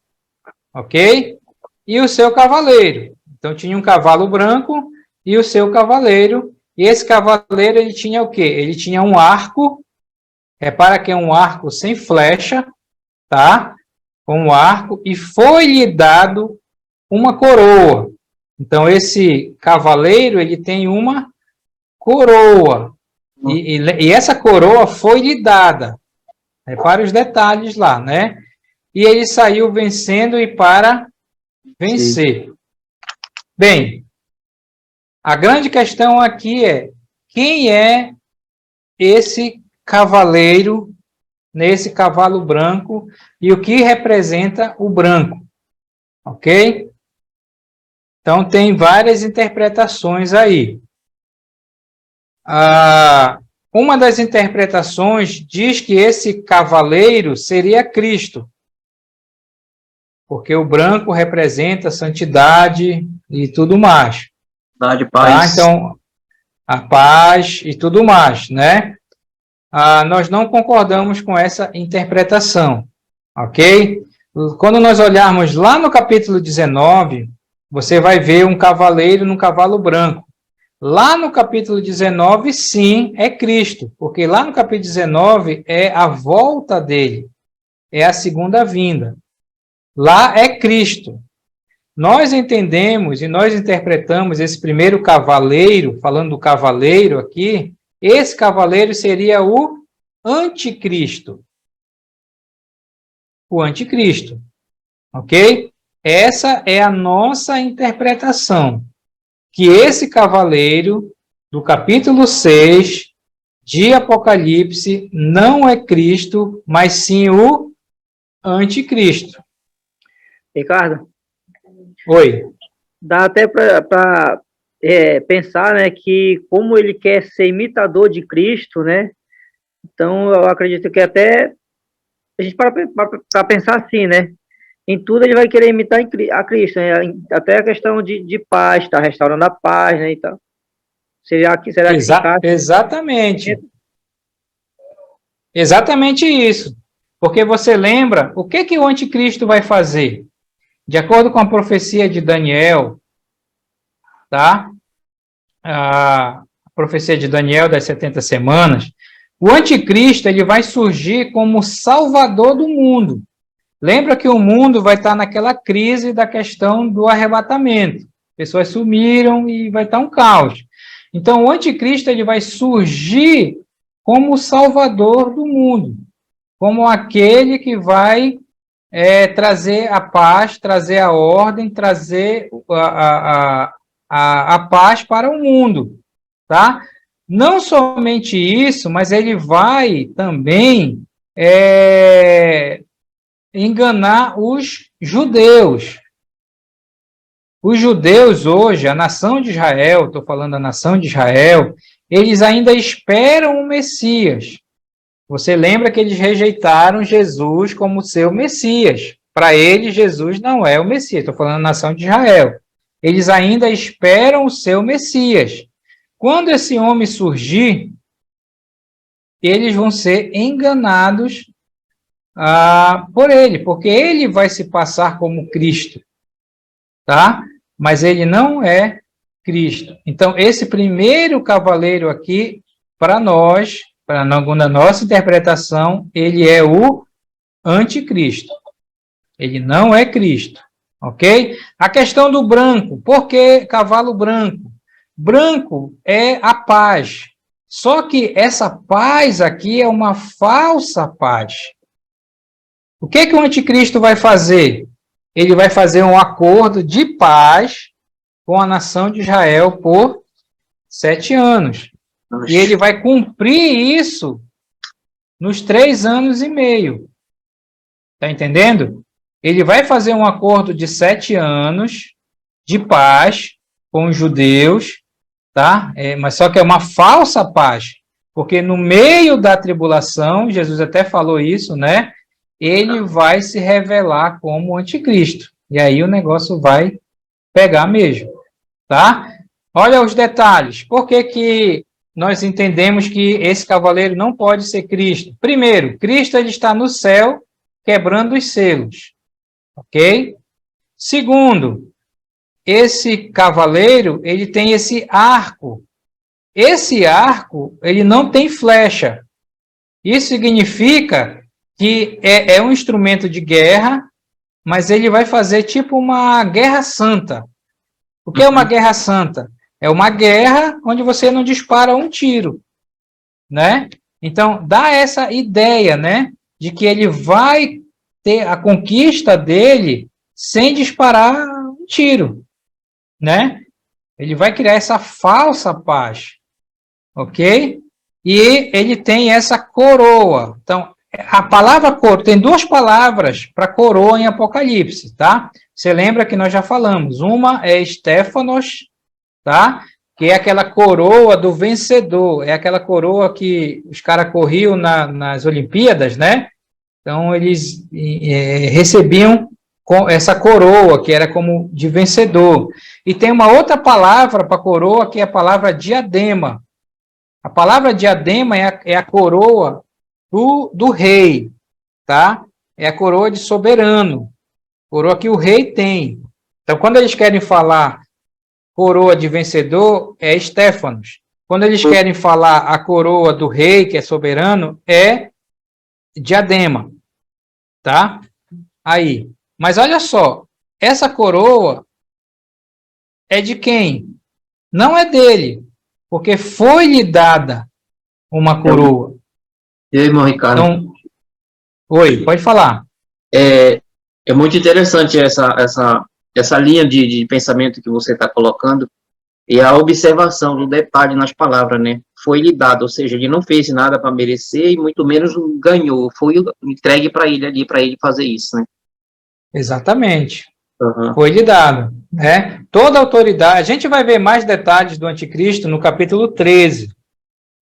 A: ok? E o seu cavaleiro, então tinha um cavalo branco e o seu cavaleiro, e esse cavaleiro, ele tinha o quê? Ele tinha um arco, repara que é um arco sem flecha, tá? Com um arco, e foi-lhe dado uma coroa. Então, esse cavaleiro, ele tem uma coroa. E essa coroa foi-lhe dada. Repare os detalhes lá, né? E ele saiu vencendo e para vencer. Bem, a grande questão aqui é, quem é esse cavaleiro nesse cavalo branco e o que representa o branco, ok? Então, tem várias interpretações aí. Uma das interpretações diz que esse cavaleiro seria Cristo, porque o branco representa a santidade e tudo mais.
E: Santidade, paz.
A: Tá? Então, a paz e tudo mais, né? Nós não concordamos com essa interpretação, ok? Quando nós olharmos lá no capítulo 19, você vai ver um cavaleiro num cavalo branco. Lá no capítulo 19, sim, é Cristo, porque lá no capítulo 19 é a volta dele, é a segunda vinda. Lá é Cristo. nós entendemos e nós interpretamos esse primeiro cavaleiro, falando do cavaleiro aqui, esse cavaleiro seria o anticristo. O anticristo, ok? Essa é a nossa interpretação, que esse cavaleiro do capítulo 6 de Apocalipse não é Cristo, mas sim o anticristo.
C: Ricardo,
A: Oi.
C: dá até para pensar, né, que como ele quer ser imitador de Cristo, né, então eu acredito que até a gente para pensar assim, né, em tudo ele vai querer imitar a Cristo, né, até a questão de paz, tá restaurando a paz, né, então será que
A: Exatamente. Exatamente isso. Porque você lembra, o que o anticristo vai fazer? De acordo com a profecia de Daniel, tá? A profecia de Daniel das 70 semanas, o anticristo ele vai surgir como salvador do mundo. Lembra que o mundo vai estar naquela crise da questão do arrebatamento. Pessoas sumiram e vai estar um caos. Então, o anticristo ele vai surgir como o salvador do mundo, como aquele que vai trazer a paz, trazer a ordem, trazer a paz para o mundo, tá? Não somente isso, mas ele vai também enganar os judeus. Os judeus hoje, a nação de Israel, estou falando da nação de Israel, eles ainda esperam o Messias. Você lembra que eles rejeitaram Jesus como seu Messias. Para eles, Jesus não é o Messias. Estou falando da nação de Israel. Eles ainda esperam o seu Messias. Quando esse homem surgir, eles vão ser enganados por ele, porque ele vai se passar como Cristo, tá? Mas ele não é Cristo. Então, esse primeiro cavaleiro aqui, para nós, na nossa interpretação, ele é o anticristo. Ele não é Cristo, ok? A questão do branco, por que cavalo branco? Branco é a paz. Só que essa paz aqui é uma falsa paz. O que o anticristo vai fazer? Ele vai fazer um acordo de paz com a nação de Israel por 7 anos. E ele vai cumprir isso nos 3 anos e meio. Está entendendo? Ele vai fazer um acordo de 7 anos de paz com os judeus, tá? Mas só que é uma falsa paz, porque no meio da tribulação, Jesus até falou isso, né? Ele vai se revelar como anticristo. E aí o negócio vai pegar mesmo, tá? Olha os detalhes. Por que nós entendemos que esse cavaleiro não pode ser Cristo? Primeiro, Cristo ele está no céu quebrando os selos, ok? Segundo, esse cavaleiro ele tem esse arco. Esse arco ele não tem flecha. Isso significa que é um instrumento de guerra, mas ele vai fazer tipo uma guerra santa. O que é uma guerra santa? É uma guerra onde você não dispara um tiro, né? Então, dá essa ideia, né, de que ele vai ter a conquista dele sem disparar um tiro, né? Ele vai criar essa falsa paz, ok? E ele tem essa coroa. Então, a palavra coroa, tem 2 palavras para coroa em Apocalipse, tá? Você lembra que nós já falamos. Uma é Stéphanos, tá? Que é aquela coroa do vencedor, é aquela coroa que os caras corriam nas Olimpíadas, né? Então, eles recebiam essa coroa, que era como de vencedor. E tem uma outra palavra para coroa, que é a palavra diadema. A palavra diadema é a coroa do rei, tá? É a coroa de soberano, coroa que o rei tem. Então, quando eles querem falar coroa de vencedor, é Stéphanos. Quando eles querem falar a coroa do rei, que é soberano, é diadema, tá? Aí. Mas olha só, essa coroa, é de quem? Não é dele, porque foi-lhe dada uma coroa.
E: E aí, irmão Ricardo?
A: Então, oi, pode falar.
E: É muito interessante essa linha de pensamento que você está colocando e a observação do detalhe nas palavras, né? Foi lhe dado, ou seja, ele não fez nada para merecer e muito menos ganhou. Foi entregue para ele ali, para ele fazer isso, né?
A: Exatamente.
E: Uhum.
A: Foi-lhe dado, né? Toda autoridade, a gente vai ver mais detalhes do anticristo no capítulo 13.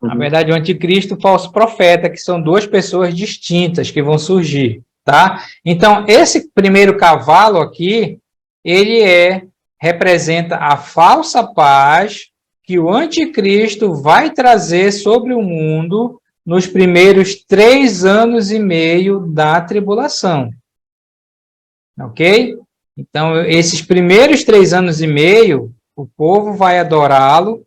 A: Na verdade, o anticristo e o falso profeta, que são duas pessoas distintas que vão surgir, tá? Então, esse primeiro cavalo aqui, ele representa a falsa paz que o anticristo vai trazer sobre o mundo nos primeiros 3 anos e meio da tribulação. Ok? Então, esses primeiros 3 anos e meio, o povo vai adorá-lo,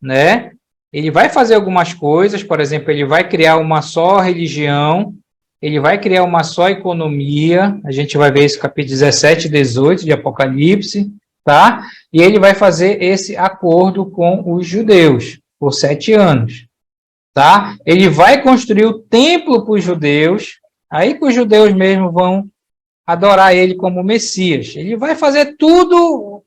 A: né? Ele vai fazer algumas coisas, por exemplo, ele vai criar uma só religião, ele vai criar uma só economia, a gente vai ver isso no capítulo 17 e 18 de Apocalipse, tá? E ele vai fazer esse acordo com os judeus por 7 anos, tá? Ele vai construir o templo para os judeus, aí que os judeus mesmo vão adorar ele como Messias. Ele vai fazer tudo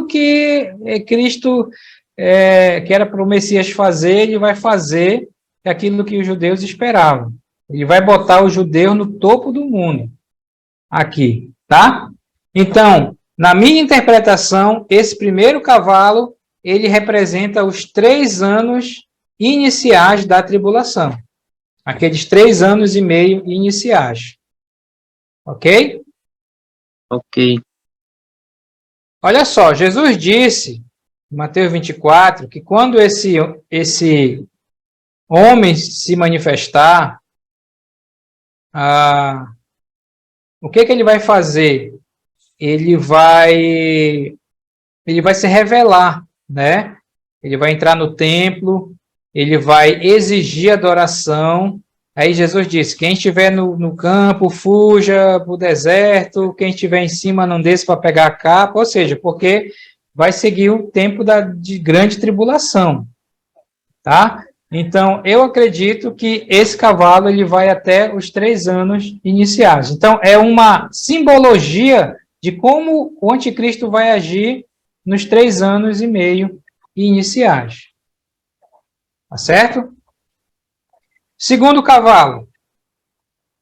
A: que Cristo que era para o Messias fazer, ele vai fazer aquilo que os judeus esperavam. Ele vai botar o judeu no topo do mundo. Aqui, tá? Então, na minha interpretação, esse primeiro cavalo, ele representa os 3 anos iniciais da tribulação. Aqueles 3 anos e meio iniciais. Ok?
E: Ok.
A: Olha só, Jesus disse, em Mateus 24, que quando esse homem se manifestar, o que ele vai fazer? Ele vai se revelar, né? Ele vai entrar no templo, ele vai exigir adoração. Aí Jesus disse, quem estiver no campo, fuja para o deserto, quem estiver em cima, não desça para pegar a capa, ou seja, porque vai seguir o tempo de grande tribulação, tá? Então, eu acredito que esse cavalo ele vai até os 3 anos iniciais. Então, é uma simbologia de como o anticristo vai agir nos 3 anos e meio iniciais. Tá certo? Segundo cavalo,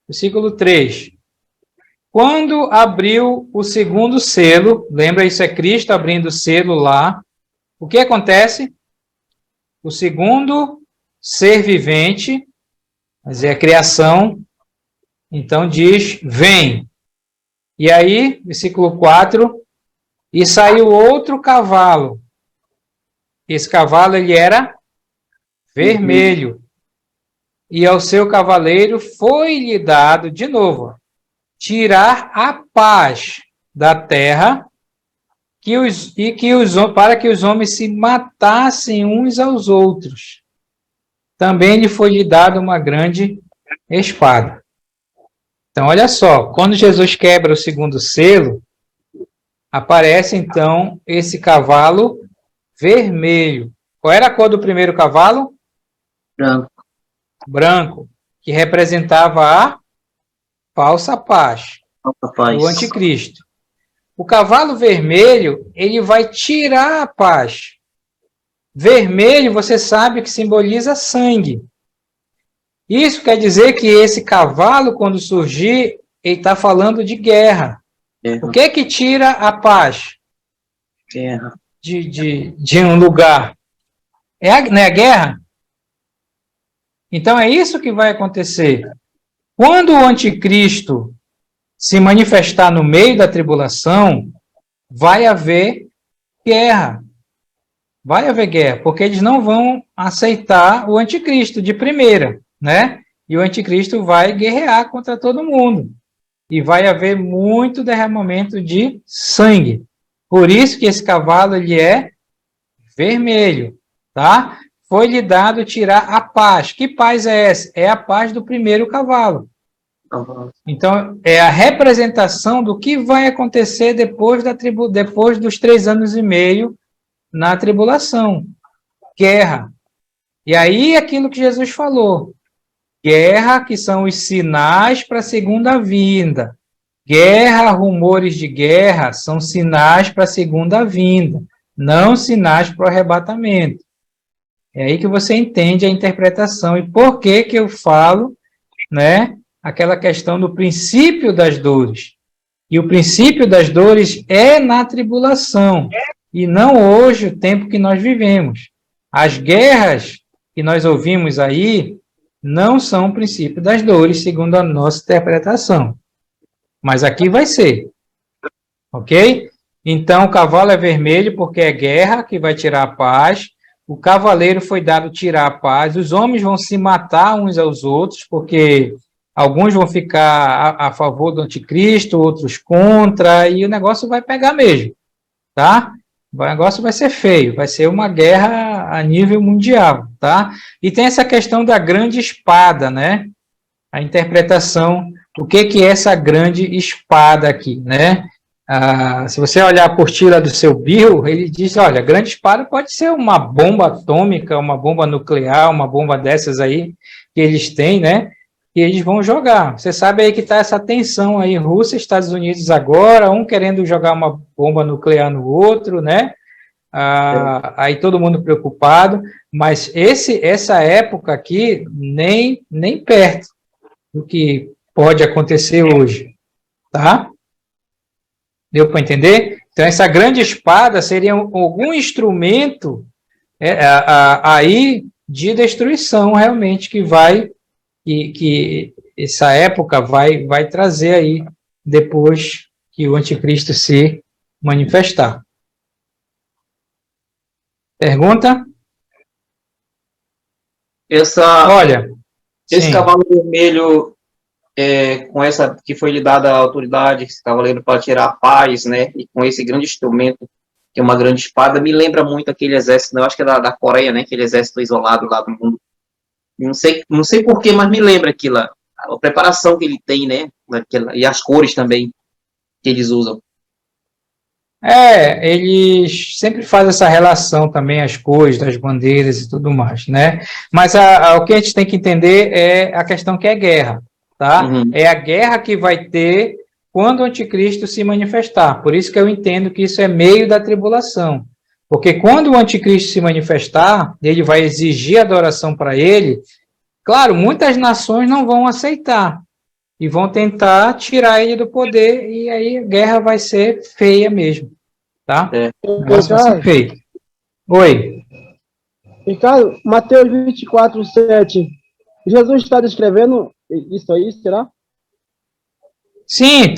A: versículo 3. Quando abriu o segundo selo, lembra, isso é Cristo abrindo o selo lá, o que acontece? O segundo ser vivente, mas é a criação, então diz, vem. E aí, versículo 4, e saiu outro cavalo. Esse cavalo, ele era vermelho. E ao seu cavaleiro foi-lhe dado, de novo, tirar a paz da terra para que os homens se matassem uns aos outros. Também lhe foi-lhe dado uma grande espada. Então, olha só, quando Jesus quebra o segundo selo, aparece, então, esse cavalo vermelho. Qual era a cor do primeiro cavalo?
E: Branco.
A: Branco, que representava a falsa paz do anticristo. O cavalo vermelho, ele vai tirar a paz. Vermelho, você sabe que simboliza sangue. Isso quer dizer que esse cavalo, quando surgir, ele está falando de guerra. O que é que tira a paz?
E: Guerra.
A: De um lugar? Não é a guerra? Então, é isso que vai acontecer. Quando o anticristo se manifestar no meio da tribulação, vai haver guerra. Vai haver guerra, porque eles não vão aceitar o anticristo de primeira, né? E o anticristo vai guerrear contra todo mundo. E vai haver muito derramamento de sangue. Por isso que esse cavalo, ele é vermelho, tá? Foi-lhe dado tirar a paz. Que paz é essa? É a paz do primeiro cavalo. Então, é a representação do que vai acontecer depois dos 3 anos e meio na tribulação. Guerra. E aí, aquilo que Jesus falou. Guerra, que são os sinais para a segunda vinda. Guerra, rumores de guerra, são sinais para a segunda vinda, não sinais para o arrebatamento. É aí que você entende a interpretação. E por que que eu falo, né, aquela questão do princípio das dores. E o princípio das dores é na tribulação, e não hoje, o tempo que nós vivemos. As guerras que nós ouvimos aí não são o princípio das dores, segundo a nossa interpretação. Mas aqui vai ser. Ok? Então, o cavalo é vermelho porque é guerra que vai tirar a paz. O cavaleiro foi dado tirar a paz. Os homens vão se matar uns aos outros, porque alguns vão ficar a favor do anticristo, outros contra, e o negócio vai pegar mesmo. Tá? O negócio vai ser feio, vai ser uma guerra a nível mundial, tá? E tem essa questão da grande espada, né? A interpretação, o que que é essa grande espada aqui, né? Se você olhar a apostila do seu Bill, ele diz, olha, a grande espada pode ser uma bomba atômica, uma bomba nuclear, uma bomba dessas aí que eles têm, né? E eles vão jogar. Você sabe aí que está essa tensão aí, Rússia e Estados Unidos agora, um querendo jogar uma bomba nuclear no outro, né? Aí todo mundo preocupado, mas essa época aqui, nem perto do que pode acontecer hoje, tá? Deu para entender? Então, essa grande espada seria algum instrumento aí de destruição, realmente, que essa época vai trazer aí, depois que o anticristo se manifestar. Pergunta? Olha,
E: Esse
A: sim.
E: cavalo vermelho, com essa que foi lhe dada a autoridade, esse cavaleiro para tirar a paz, né? E com esse grande instrumento, que é uma grande espada, me lembra muito aquele exército, eu acho que é da Coreia, né? Aquele exército isolado lá do mundo. Não sei porquê, mas me lembra aquilo, a preparação que ele tem, né? E as cores também que eles usam.
A: Eles sempre fazem essa relação também, as cores das bandeiras e tudo mais, né? Mas o que a gente tem que entender é a questão que é guerra, tá?
E: Uhum.
A: É a guerra que vai ter quando o anticristo se manifestar. Por isso que eu entendo que isso é meio da tribulação. Porque quando o anticristo se manifestar, ele vai exigir adoração para ele. Claro, muitas nações não vão aceitar e vão tentar tirar ele do poder, e aí a guerra vai ser feia mesmo, tá? O negócio vai ser feio. Oi.
F: Ricardo, Mateus 24, 7. Jesus está descrevendo isso aí, será?
A: Sim,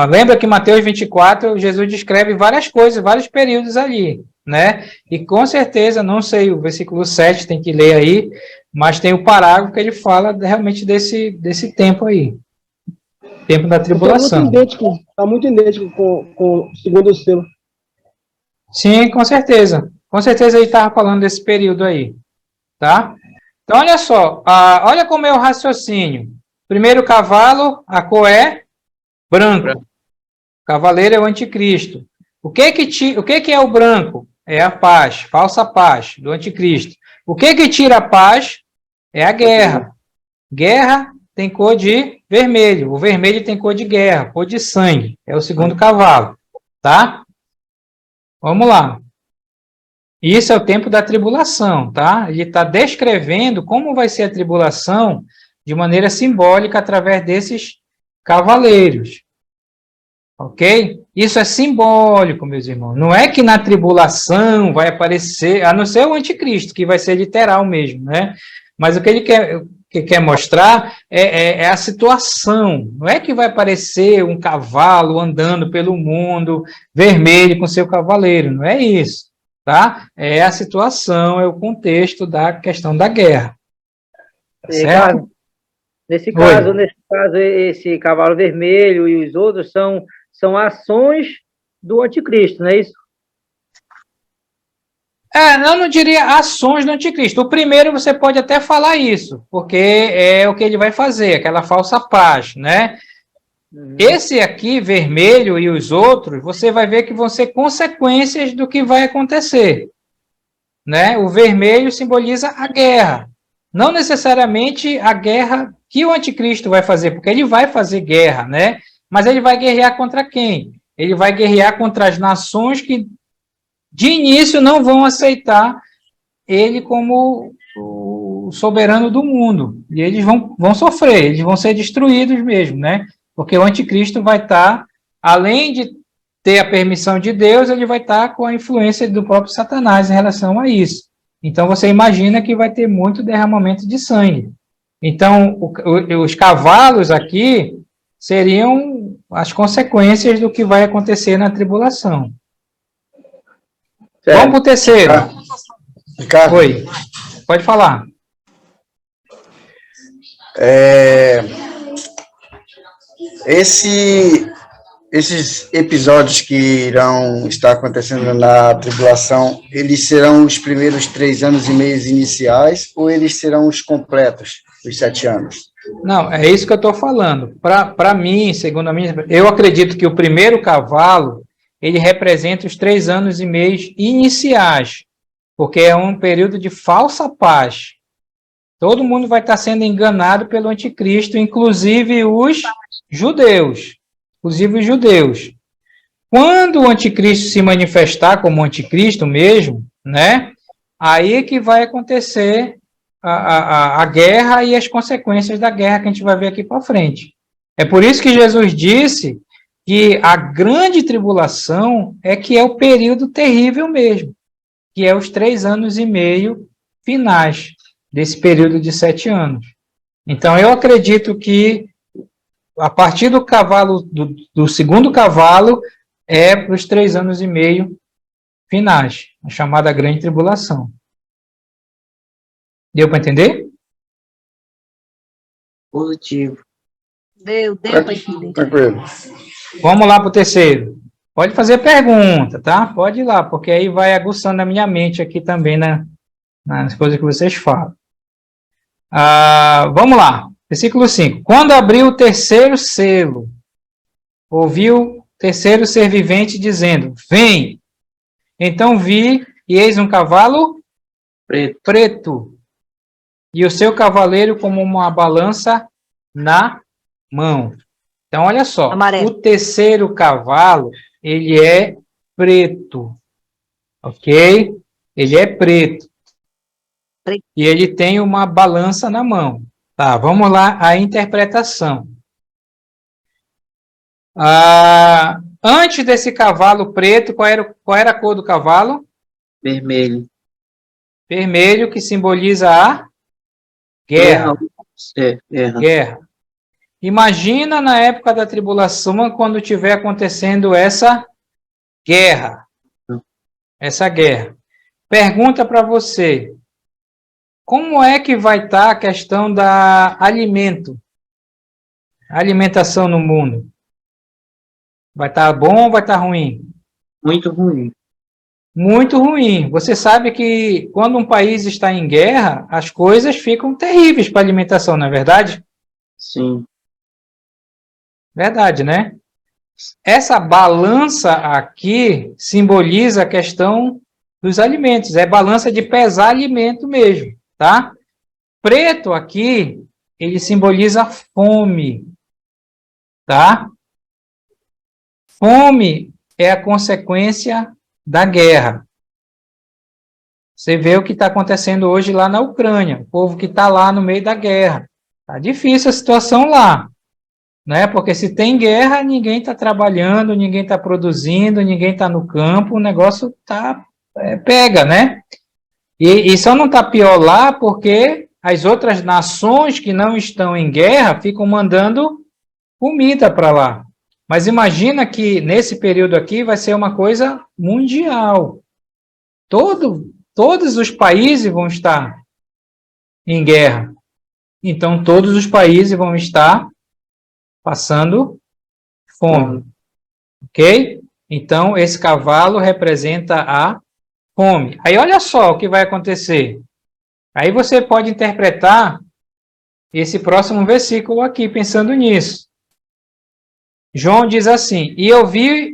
A: lembra que Mateus 24, Jesus descreve várias coisas, vários períodos ali, né? E com certeza, não sei, o versículo 7 tem que ler aí, mas tem o parágrafo que ele fala realmente desse tempo aí. Tempo da tribulação.
F: Está muito idêntico com o segundo selo.
A: Sim, com certeza. Com certeza ele estava falando desse período aí, tá? Então, olha só, olha como é o raciocínio. Primeiro cavalo, a cor é branco. O cavaleiro é o anticristo. O que é o branco? É a paz, falsa paz, do anticristo. O que tira a paz? É a guerra. Guerra tem cor de vermelho. O vermelho tem cor de guerra, cor de sangue. É o segundo cavalo, tá? Vamos lá. Isso é o tempo da tribulação, tá? Ele está descrevendo como vai ser a tribulação de maneira simbólica através desses cavaleiros. Ok? Isso é simbólico, meus irmãos. Não é que na tribulação vai aparecer, a não ser o anticristo, que vai ser literal mesmo, né? Mas o que ele quer mostrar é a situação. Não é que vai aparecer um cavalo andando pelo mundo vermelho com seu cavaleiro. Não é isso, tá? É a situação, é o contexto da questão da guerra. Tá certo?
C: Nesse caso, esse cavalo vermelho e os outros são ações do anticristo, não é isso?
A: Eu não diria ações do anticristo. O primeiro você pode até falar isso, porque é o que ele vai fazer, aquela falsa paz, né? Esse aqui, vermelho, e os outros, você vai ver que vão ser consequências do que vai acontecer, né? O vermelho simboliza a guerra, não necessariamente a guerra que o anticristo vai fazer, porque ele vai fazer guerra, né? Mas ele vai guerrear contra quem? Ele vai guerrear contra as nações que de início não vão aceitar ele como o soberano do mundo. E eles vão sofrer, eles vão ser destruídos mesmo, né? Porque o anticristo vai estar, além de ter a permissão de Deus, ele vai estar com a influência do próprio Satanás em relação a isso. Então, você imagina que vai ter muito derramamento de sangue. Então, os cavalos aqui seriam as consequências do que vai acontecer na tribulação. Vamos para o terceiro.
H: Ricardo,
A: Oi, pode falar.
H: Esses episódios que irão estar acontecendo na tribulação, eles serão os primeiros 3 anos e meio iniciais ou eles serão os completos, os 7 anos?
A: Não, é isso que eu estou falando. Para mim, segundo a minha, eu acredito que o primeiro cavalo, ele representa os 3 anos e meio iniciais, porque é um período de falsa paz. Todo mundo vai estar sendo enganado pelo anticristo, inclusive os judeus. Quando o anticristo se manifestar como anticristo mesmo, né, aí que vai acontecer a guerra e as consequências da guerra que a gente vai ver aqui para frente. É por isso que Jesus disse que a grande tribulação é que é o período terrível mesmo, que é os 3 anos e meio finais desse período de 7 anos. Então, eu acredito que a partir do cavalo, do segundo cavalo, é para os 3 anos e meio finais, a chamada grande tribulação. Deu para entender?
E: Positivo.
I: Deu para entender.
H: Tranquilo.
A: Vamos lá para o terceiro. Pode fazer pergunta, tá? Pode ir lá, porque aí vai aguçando a minha mente aqui também nas coisas que vocês falam. Vamos lá. Versículo 5. Quando abriu o terceiro selo, ouviu o terceiro ser vivente dizendo, vem. Então vi, e eis um cavalo preto, e o seu cavaleiro como uma balança na mão. Então, olha só,
I: Amarelo.
A: o terceiro cavalo, ele é preto, ok? Ele é preto. E ele tem uma balança na mão. Tá, vamos lá, a interpretação. Antes desse cavalo preto, qual era a cor do cavalo?
E: Vermelho.
A: Vermelho, que simboliza a guerra. Guerra. Imagina na época da tribulação, quando estiver acontecendo essa guerra. Essa guerra. Pergunta para você. Como é que vai estar a questão da alimentação no mundo? Vai estar bom ou vai estar ruim?
E: Muito ruim.
A: Muito ruim. Você sabe que quando um país está em guerra, as coisas ficam terríveis para a alimentação, não é verdade?
E: Sim.
A: Verdade, né? Essa balança aqui simboliza a questão dos alimentos. É balança de pesar alimento mesmo, tá? Preto aqui, ele simboliza fome, tá? Fome é a consequência da guerra. Você vê o que está acontecendo hoje lá na Ucrânia, o povo que está lá no meio da guerra. Está difícil a situação lá, né? Porque se tem guerra, ninguém está trabalhando, ninguém está produzindo, ninguém está no campo, o negócio pega, né? E só não está pior lá porque as outras nações que não estão em guerra ficam mandando comida para lá. Mas imagina que nesse período aqui vai ser uma coisa mundial. Todos os países vão estar em guerra. Então, todos os países vão estar passando fome. Ok? Então, esse cavalo representa a fome. Aí olha só o que vai acontecer. Aí você pode interpretar esse próximo versículo aqui, pensando nisso. João diz assim: e eu vi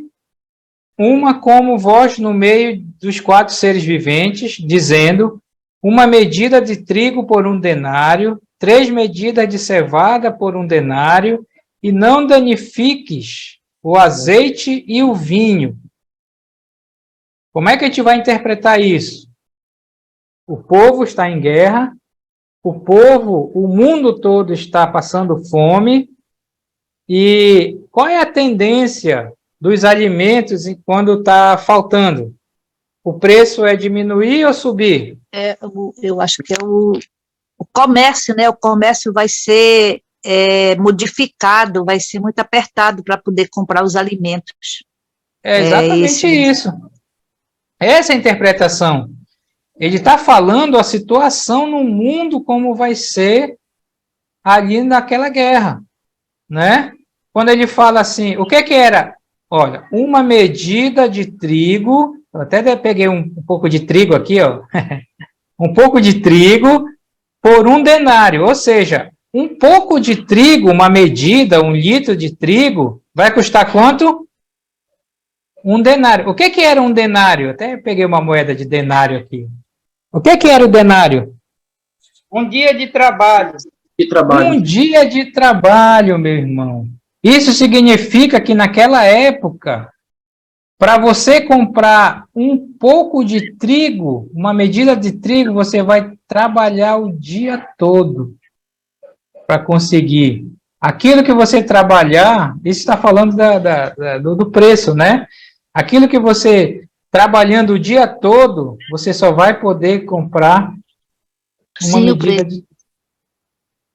A: uma como voz no meio dos 4 seres viventes, dizendo: uma medida de trigo por 1 denário, 3 medidas de cevada por 1 denário, e não danifiques o azeite e o vinho. Como é que a gente vai interpretar isso? O povo está em guerra, o mundo todo está passando fome, e qual é a tendência dos alimentos quando está faltando? O preço é diminuir ou subir?
I: Eu acho que é o comércio, né? O comércio vai ser modificado, vai ser muito apertado para poder comprar os alimentos.
A: É exatamente isso. Essa é a interpretação. Ele está falando a situação no mundo como vai ser ali naquela guerra, né? Quando ele fala assim, o que era? Olha, uma medida de trigo, eu até peguei um pouco de trigo aqui, ó, um pouco de trigo por 1 denário, ou seja, um pouco de trigo, uma medida, 1 litro de trigo, vai custar quanto? 1 denário. O que era 1 denário? Até peguei uma moeda de denário aqui. O que era o denário?
G: Um dia de trabalho.
A: Um dia de trabalho, meu irmão. Isso significa que naquela época, para você comprar um pouco de trigo, uma medida de trigo, você vai trabalhar o dia todo para conseguir. Aquilo que você trabalhar, isso está falando do preço, né? Aquilo que você, trabalhando o dia todo, você só vai poder comprar uma medida de...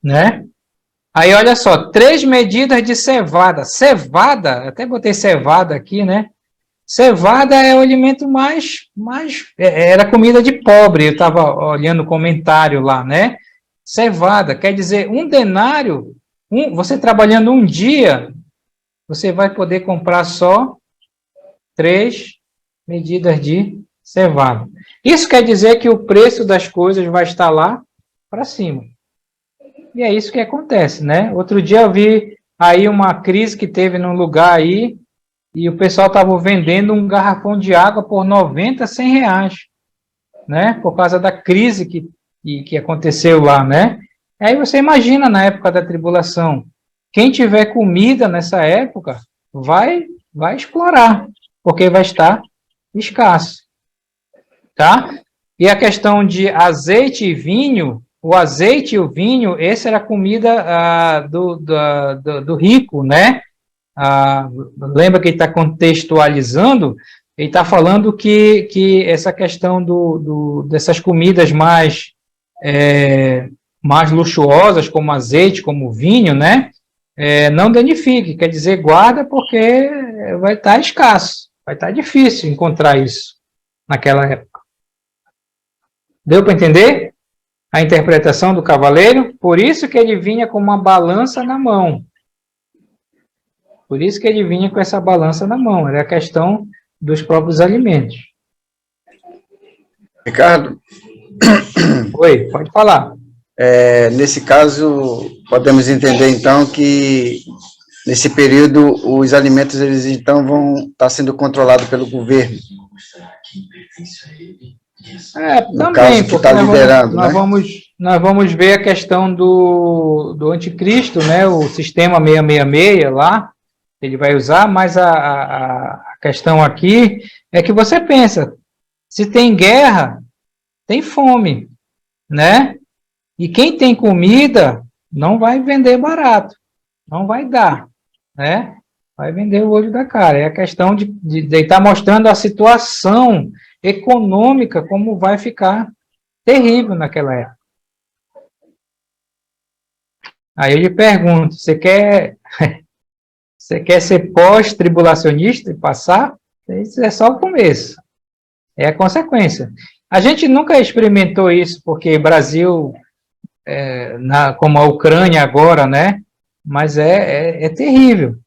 A: né? Aí, olha só, 3 medidas de cevada. Cevada, até botei cevada aqui, né? Cevada é o alimento mais era comida de pobre, eu estava olhando o comentário lá, né? Cevada, quer dizer, 1 denário, você trabalhando um dia, você vai poder comprar só 3 medidas de cevada. Isso quer dizer que o preço das coisas vai estar lá para cima. E é isso que acontece, né? Outro dia eu vi aí uma crise que teve num lugar aí, e o pessoal estava vendendo um garrafão de água por 90, 100 reais, né? Por causa da crise que aconteceu lá, né? Aí você imagina na época da tribulação, quem tiver comida nessa época vai explorar, porque vai estar escasso, tá? E a questão de azeite e vinho, o azeite e o vinho, essa era a comida do rico, né? Lembra que ele está contextualizando, ele está falando que essa questão dessas comidas mais luxuosas, como azeite, como vinho, né? Não danifique, quer dizer, guarda porque vai estar escasso, vai estar difícil encontrar isso naquela época. Deu para entender a interpretação do cavaleiro? Por isso que ele vinha com uma balança na mão. Por isso que ele vinha com essa balança na mão. Era a questão dos próprios alimentos.
H: Ricardo?
A: Oi, pode falar.
H: Nesse caso, podemos entender, então, que nesse período os alimentos eles então vão estar sendo controlados pelo governo.
A: Também, porque
H: nós
A: vamos ver a questão do anticristo, né? O sistema 666 lá, ele vai usar, mas a questão aqui é que você pensa, se tem guerra, tem fome, né? E quem tem comida não vai vender barato, não vai dar, né? Vai vender o olho da cara. É a questão de estar mostrando a situação econômica, como vai ficar terrível naquela época. Aí eu lhe pergunto, você quer ser pós-tribulacionista e passar? Isso é só o começo. É a consequência. A gente nunca experimentou isso, porque Brasil, como a Ucrânia agora, né? Mas é terrível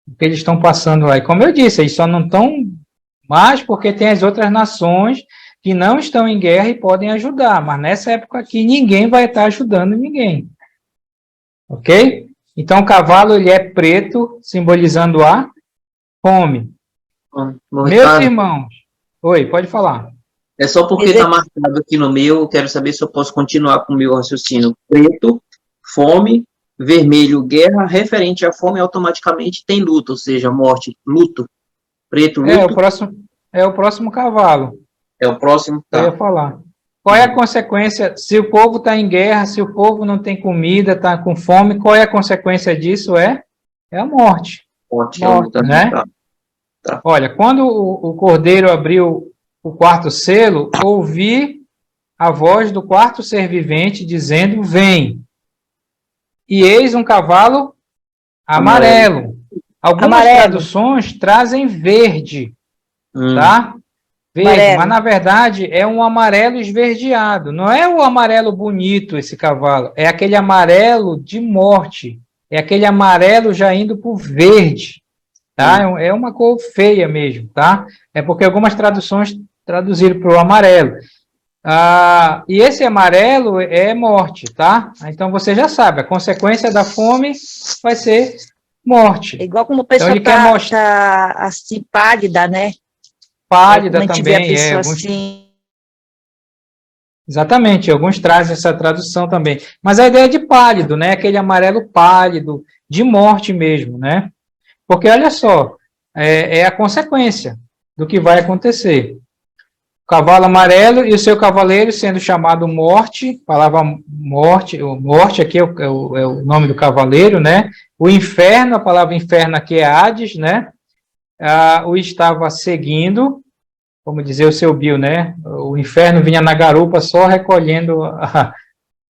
A: o que eles estão passando lá. E como eu disse, eles só não estão mais porque tem as outras nações que não estão em guerra e podem ajudar, mas nessa época aqui ninguém vai estar ajudando ninguém. Ok? Então, o cavalo ele é preto, simbolizando a fome. Meus irmãos... Oi, pode falar.
E: É só porque está marcado aqui no meu, eu quero saber se eu posso continuar com o meu raciocínio. Preto, fome, vermelho, guerra, referente à fome, automaticamente tem luto, ou seja, morte, luto. Preto, luto.
A: É o próximo cavalo.
E: É o próximo, tá.
A: Eu ia falar. Qual é a consequência, se o povo está em guerra, se o povo não tem comida, está com fome, qual é a consequência disso? É a morte.
E: Morte,
A: né? Tá. Olha, quando o cordeiro abriu o quarto selo, ouvi a voz do quarto ser vivente dizendo, vem. E eis um cavalo amarelo. Algumas traduções trazem verde, tá? Verde, amarelo. Mas na verdade é um amarelo esverdeado. Não é o amarelo bonito esse cavalo, é aquele amarelo de morte. É aquele amarelo já indo para o verde, tá? É uma cor feia mesmo, tá? É porque algumas traduções traduziram para o amarelo. E esse amarelo é morte, tá? Então você já sabe, a consequência da fome vai ser morte.
I: É igual como o pessoal
A: então,
I: tá assim, pálida, né?
A: Pálida também, assim. Exatamente, alguns trazem essa tradução também. Mas a ideia é de pálido, né? Aquele amarelo pálido, de morte mesmo, né? Porque, olha só, é a consequência do que vai acontecer. O cavalo amarelo e o seu cavaleiro sendo chamado morte, palavra morte, morte aqui é o nome do cavaleiro, né? O inferno, a palavra inferno aqui é Hades, né? O estava seguindo, como dizia o seu Bill, né? O inferno vinha na garupa só recolhendo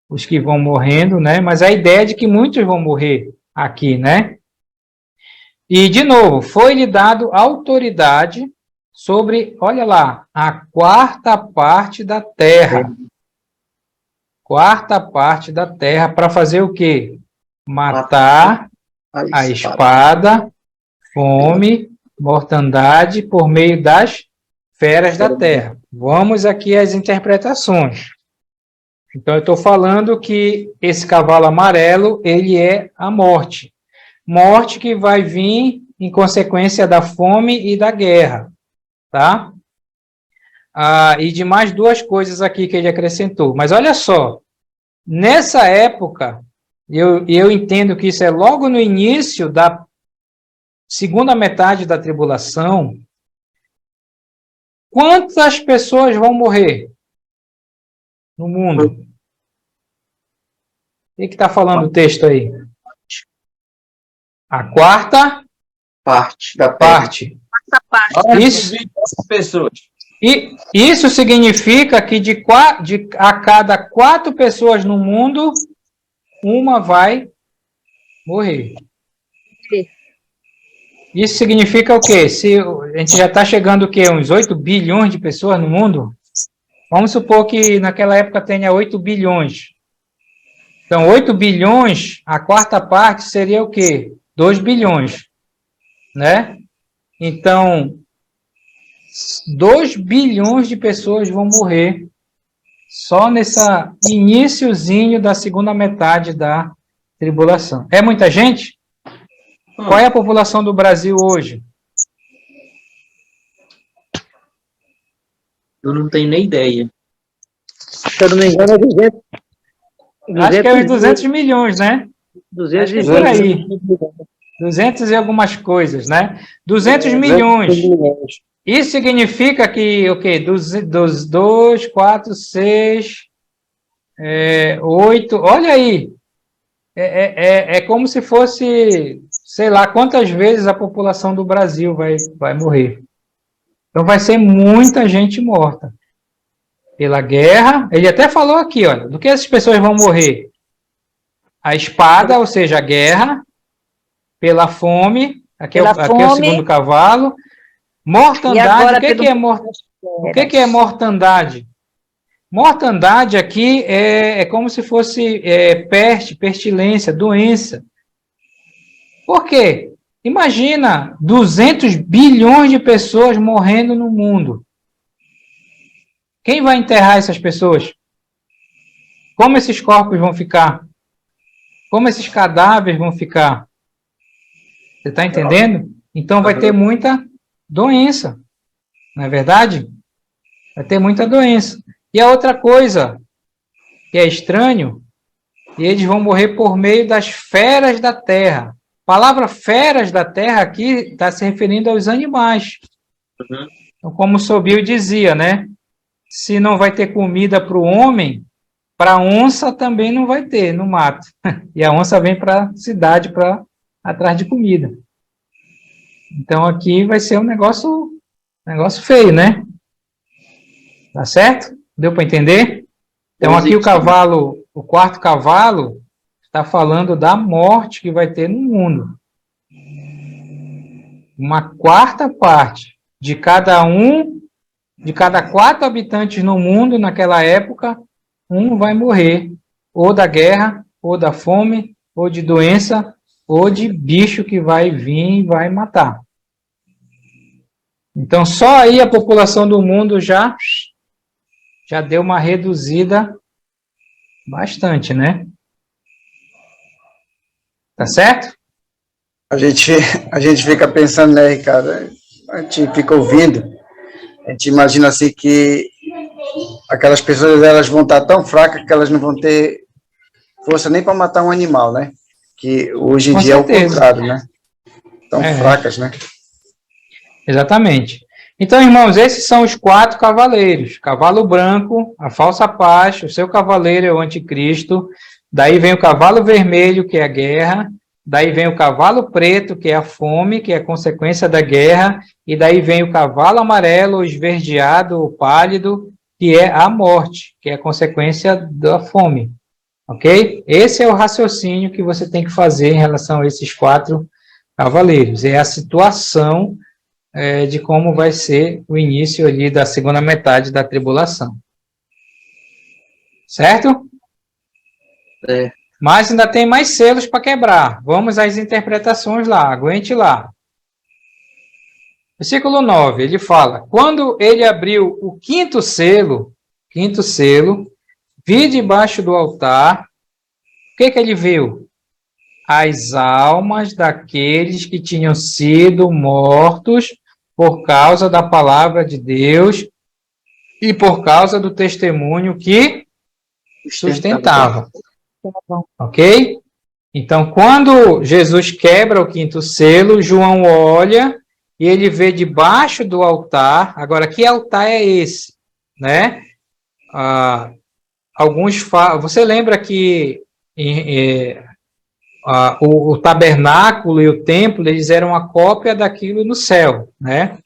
A: os que vão morrendo, né? Mas a ideia é de que muitos vão morrer aqui, né? E, de novo, foi-lhe dado autoridade sobre, olha lá, a quarta parte da terra. Quarta parte da terra para fazer o quê? Matar a espada, fome, mortandade por meio das feras da terra. Vamos aqui às interpretações. Então, eu estou falando que esse cavalo amarelo, ele é a morte. Morte que vai vir em consequência da fome e da guerra, tá? E de mais duas coisas aqui que ele acrescentou. Mas olha só, nessa época, eu entendo que isso é logo no início da segunda metade da tribulação. Quantas pessoas vão morrer no mundo? O que está falando o texto aí? A quarta
E: parte da
A: parte. Isso,
D: pessoas.
A: E isso significa que a cada 4 pessoas no mundo, uma vai morrer. Isso significa o quê? Se a gente já está chegando o quê? Uns 8 bilhões de pessoas no mundo? Vamos supor que naquela época tenha 8 bilhões. Então, 8 bilhões, a quarta parte seria o quê? 2 bilhões. Né? Então, 2 bilhões de pessoas vão morrer só nesse iniciozinho da segunda metade da tribulação. É muita gente? Qual é a população do Brasil hoje?
E: Eu não tenho nem ideia.
C: Se eu não me engano, é 200.
A: Acho que é uns 200 milhões, né?
C: 200
A: por aí. 200 e algumas coisas, né? 200 milhões. Isso significa que, o quê? Dos 2, 4, 6, 8, olha aí. É como se fosse, sei lá, quantas vezes a população do Brasil vai morrer. Então vai ser muita gente morta. Pela guerra, ele até falou aqui, olha, do que essas pessoas vão morrer? A espada, ou seja, a guerra, pela fome, aqui é o segundo cavalo. Mortandade, o que é mortandade? Mortandade aqui é como se fosse peste, pestilência, doença. Por quê? Imagina 200 bilhões de pessoas morrendo no mundo. Quem vai enterrar essas pessoas? Como esses corpos vão ficar? Como esses cadáveres vão ficar? Você está entendendo? Então vai ter muita doença, não é verdade? Vai ter muita doença. E a outra coisa que é estranho, e eles vão morrer por meio das feras da terra. A palavra feras da terra aqui está se referindo aos animais. Então, como o Sobio dizia, né? Se não vai ter comida para o homem, para a onça também não vai ter no mato. E a onça vem para a cidade para atrás de comida. Então aqui vai ser um negócio feio, né? Tá certo? Deu para entender? Então aqui o cavalo, o quarto cavalo, está falando da morte que vai ter no mundo. Uma quarta parte de cada 4 habitantes no mundo naquela época, um vai morrer, ou da guerra, ou da fome, ou de doença, ou de bicho que vai vir e vai matar. Então, só aí a população do mundo já deu uma reduzida bastante, né? Tá certo?
H: A gente fica pensando, né, Ricardo? A gente fica ouvindo, a gente imagina assim que aquelas pessoas elas vão estar tão fracas que elas não vão ter força nem para matar um animal, né? Que hoje em dia é o contrário, né? Tão fracas, né?
A: Exatamente. Então, irmãos, esses são os 4 cavaleiros. Cavalo branco, a falsa paz, o seu cavaleiro é o anticristo, daí vem o cavalo vermelho, que é a guerra, daí vem o cavalo preto, que é a fome, que é a consequência da guerra, e daí vem o cavalo amarelo, o esverdeado, o pálido, que é a morte, que é a consequência da fome. Ok? Esse é o raciocínio que você tem que fazer em relação a esses 4 cavaleiros. É a situação de como vai ser o início ali da segunda metade da tribulação. Certo? Mas ainda tem mais selos para quebrar. Vamos às interpretações lá, aguente lá. Versículo 9, ele fala, quando ele abriu o quinto selo, vi debaixo do altar, o que ele viu? As almas daqueles que tinham sido mortos por causa da palavra de Deus e por causa do testemunho que sustentava. Ok? Então, quando Jesus quebra o quinto selo, João olha e ele vê debaixo do altar. Agora, que altar é esse? Né? Alguns falam. Você lembra que o tabernáculo e o templo, eles eram a cópia daquilo no céu, né?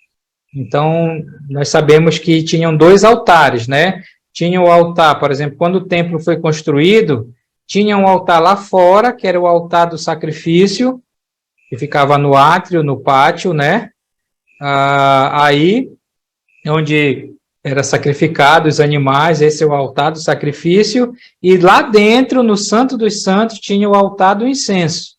A: Então, nós sabemos que tinham 2 altares, né? Tinha o altar, por exemplo, quando o templo foi construído, tinha um altar lá fora, que era o altar do sacrifício, que ficava no átrio, no pátio, né? Aí, onde era sacrificado os animais, esse é o altar do sacrifício, e lá dentro, no Santo dos Santos, tinha o altar do incenso,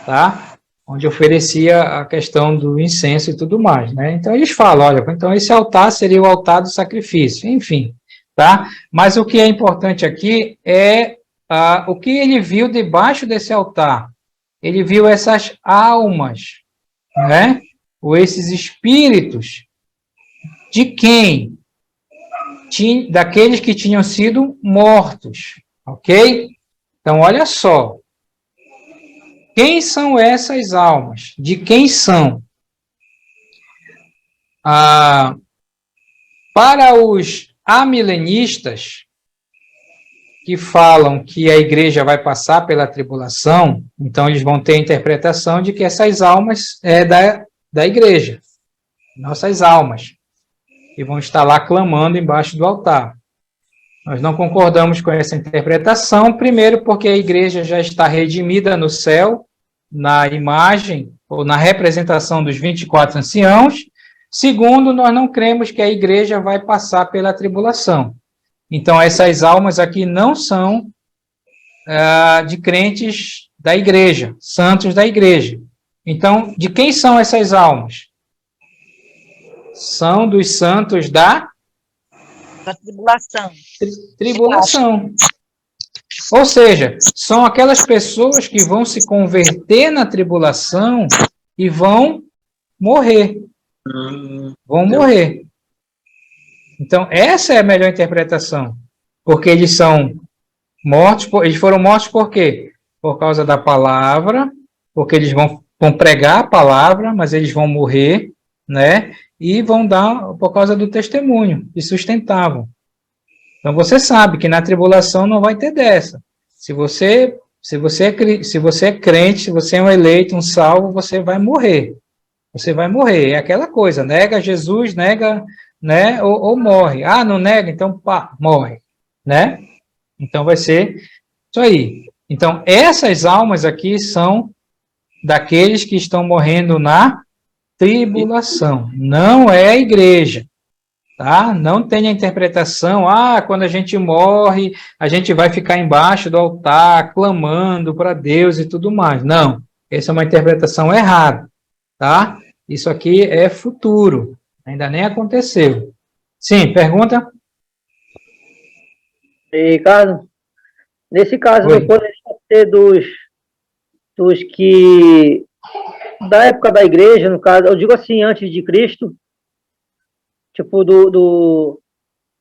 A: tá? Onde oferecia a questão do incenso e tudo mais, né? Então, eles falam, olha, então esse altar seria o altar do sacrifício, enfim, tá? Mas o que é importante aqui é o que ele viu debaixo desse altar. Ele viu essas almas, né? Ou esses espíritos. De quem? Daqueles que tinham sido mortos, ok? Então, olha só. Quem são essas almas? De quem são? Para os amilenistas, que falam que a igreja vai passar pela tribulação, então eles vão ter a interpretação de que essas almas é da igreja, nossas almas, que vão estar lá clamando embaixo do altar. Nós não concordamos com essa interpretação, primeiro porque a igreja já está redimida no céu, na imagem ou na representação dos 24 anciãos. Segundo, nós não cremos que a igreja vai passar pela tribulação. Então, essas almas aqui não são de crentes da igreja, santos da igreja. Então, de quem são essas almas? São dos santos da
I: Da tribulação.
A: Tribulação. Ou seja, são aquelas pessoas que vão se converter na tribulação e vão morrer. Vão morrer. Então, essa é a melhor interpretação. Porque eles são mortos, eles foram mortos por quê? Por causa da palavra, porque eles vão pregar a palavra, mas eles vão morrer, né? E vão dar por causa do testemunho que sustentavam. Então, você sabe que na tribulação não vai ter dessa. Se você é crente, se você é um eleito, um salvo, você vai morrer. Você vai morrer. É aquela coisa, nega Jesus, nega, né, ou morre. Ah, não nega, então pá, morre, né? Então vai ser isso aí. Então, essas almas aqui são daqueles que estão morrendo na tribulação. Não é a igreja. Tá? Não tem a interpretação, quando a gente morre, a gente vai ficar embaixo do altar, clamando para Deus e tudo mais. Não, essa é uma interpretação errada, tá? Isso aqui é futuro, ainda nem aconteceu. Sim, pergunta?
C: Ricardo, nesse caso,
A: Oi.
C: não poderia ser dos que, da época da igreja, no caso, eu digo assim, antes de Cristo, tipo do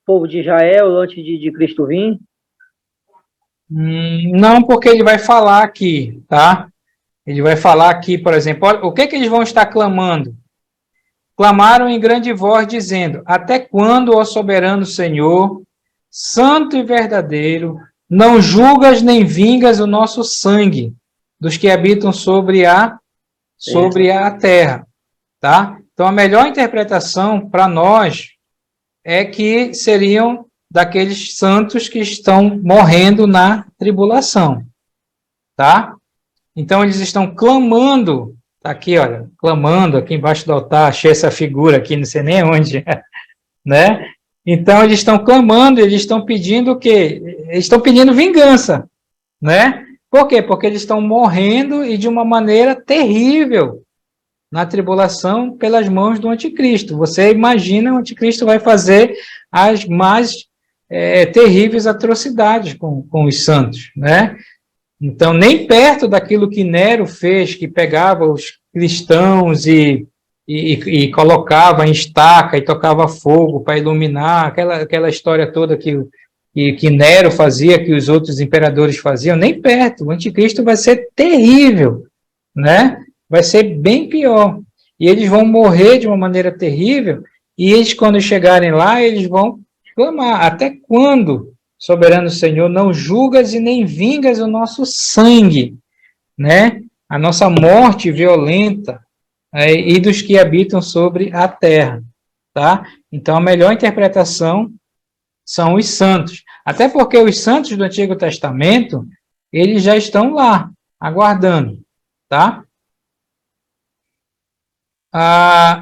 C: povo de Israel antes de Cristo vir?
A: Não, porque ele vai falar aqui, tá? Ele vai falar aqui, por exemplo, olha, o que eles vão estar clamando? Clamaram em grande voz, dizendo: até quando, ó soberano Senhor, santo e verdadeiro, não julgas nem vingas o nosso sangue dos que habitam sobre a terra, tá? Então, a melhor interpretação para nós é que seriam daqueles santos que estão morrendo na tribulação, tá? Então, eles estão clamando, tá aqui, olha, clamando aqui embaixo do altar, achei essa figura aqui, não sei nem onde, né? Então, eles estão clamando, eles estão pedindo o quê? Eles estão pedindo vingança, né? Por quê? Porque eles estão morrendo e de uma maneira terrível na tribulação pelas mãos do anticristo. Você imagina, o anticristo vai fazer as mais terríveis atrocidades com os santos, né? Então, nem perto daquilo que Nero fez, que pegava os cristãos e colocava em estaca e tocava fogo para iluminar, aquela história toda que Nero fazia, que os outros imperadores faziam, nem perto. O anticristo vai ser terrível, né? Vai ser bem pior. E eles vão morrer de uma maneira terrível, e eles, quando chegarem lá, eles vão clamar: até quando, soberano Senhor, não julgas e nem vingas o nosso sangue, né? A nossa morte violenta, e dos que habitam sobre a terra, tá? Então, a melhor interpretação são os santos. Até porque os santos do Antigo Testamento, eles já estão lá, aguardando, tá?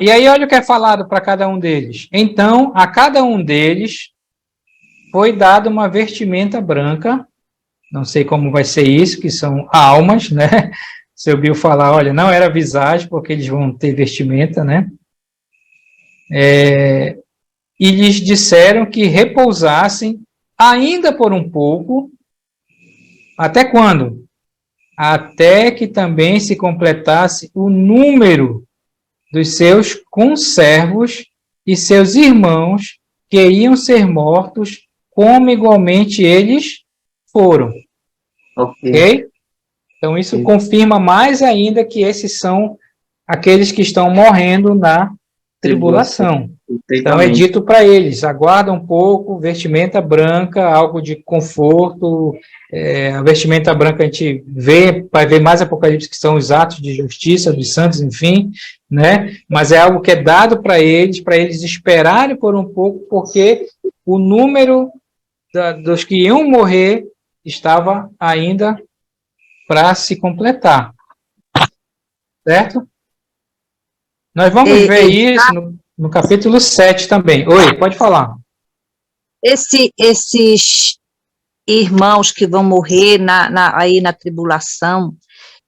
A: E aí, olha o que é falado para cada um deles. Então, a cada um deles foi dada uma vestimenta branca, não sei como vai ser isso, que são almas, né? Você ouviu falar, olha, não era visagem, porque eles vão ter vestimenta, né? E lhes disseram que repousassem ainda por um pouco. Até quando? Até que também se completasse o número dos seus conservos e seus irmãos que iam ser mortos, como igualmente eles foram. Ok? Então, isso confirma mais ainda que esses são aqueles que estão morrendo na tribulação. Então, é dito para eles: aguarda um pouco, vestimenta branca, algo de conforto. A vestimenta branca a gente vai ver mais Apocalipse, que são os atos de justiça dos santos, enfim, né? Mas é algo que é dado para eles esperarem por um pouco, porque o número dos que iam morrer estava ainda para se completar. Certo? Nós vamos ver isso no capítulo 7 também. Oi, pode falar.
I: Esses irmãos que vão morrer aí na tribulação,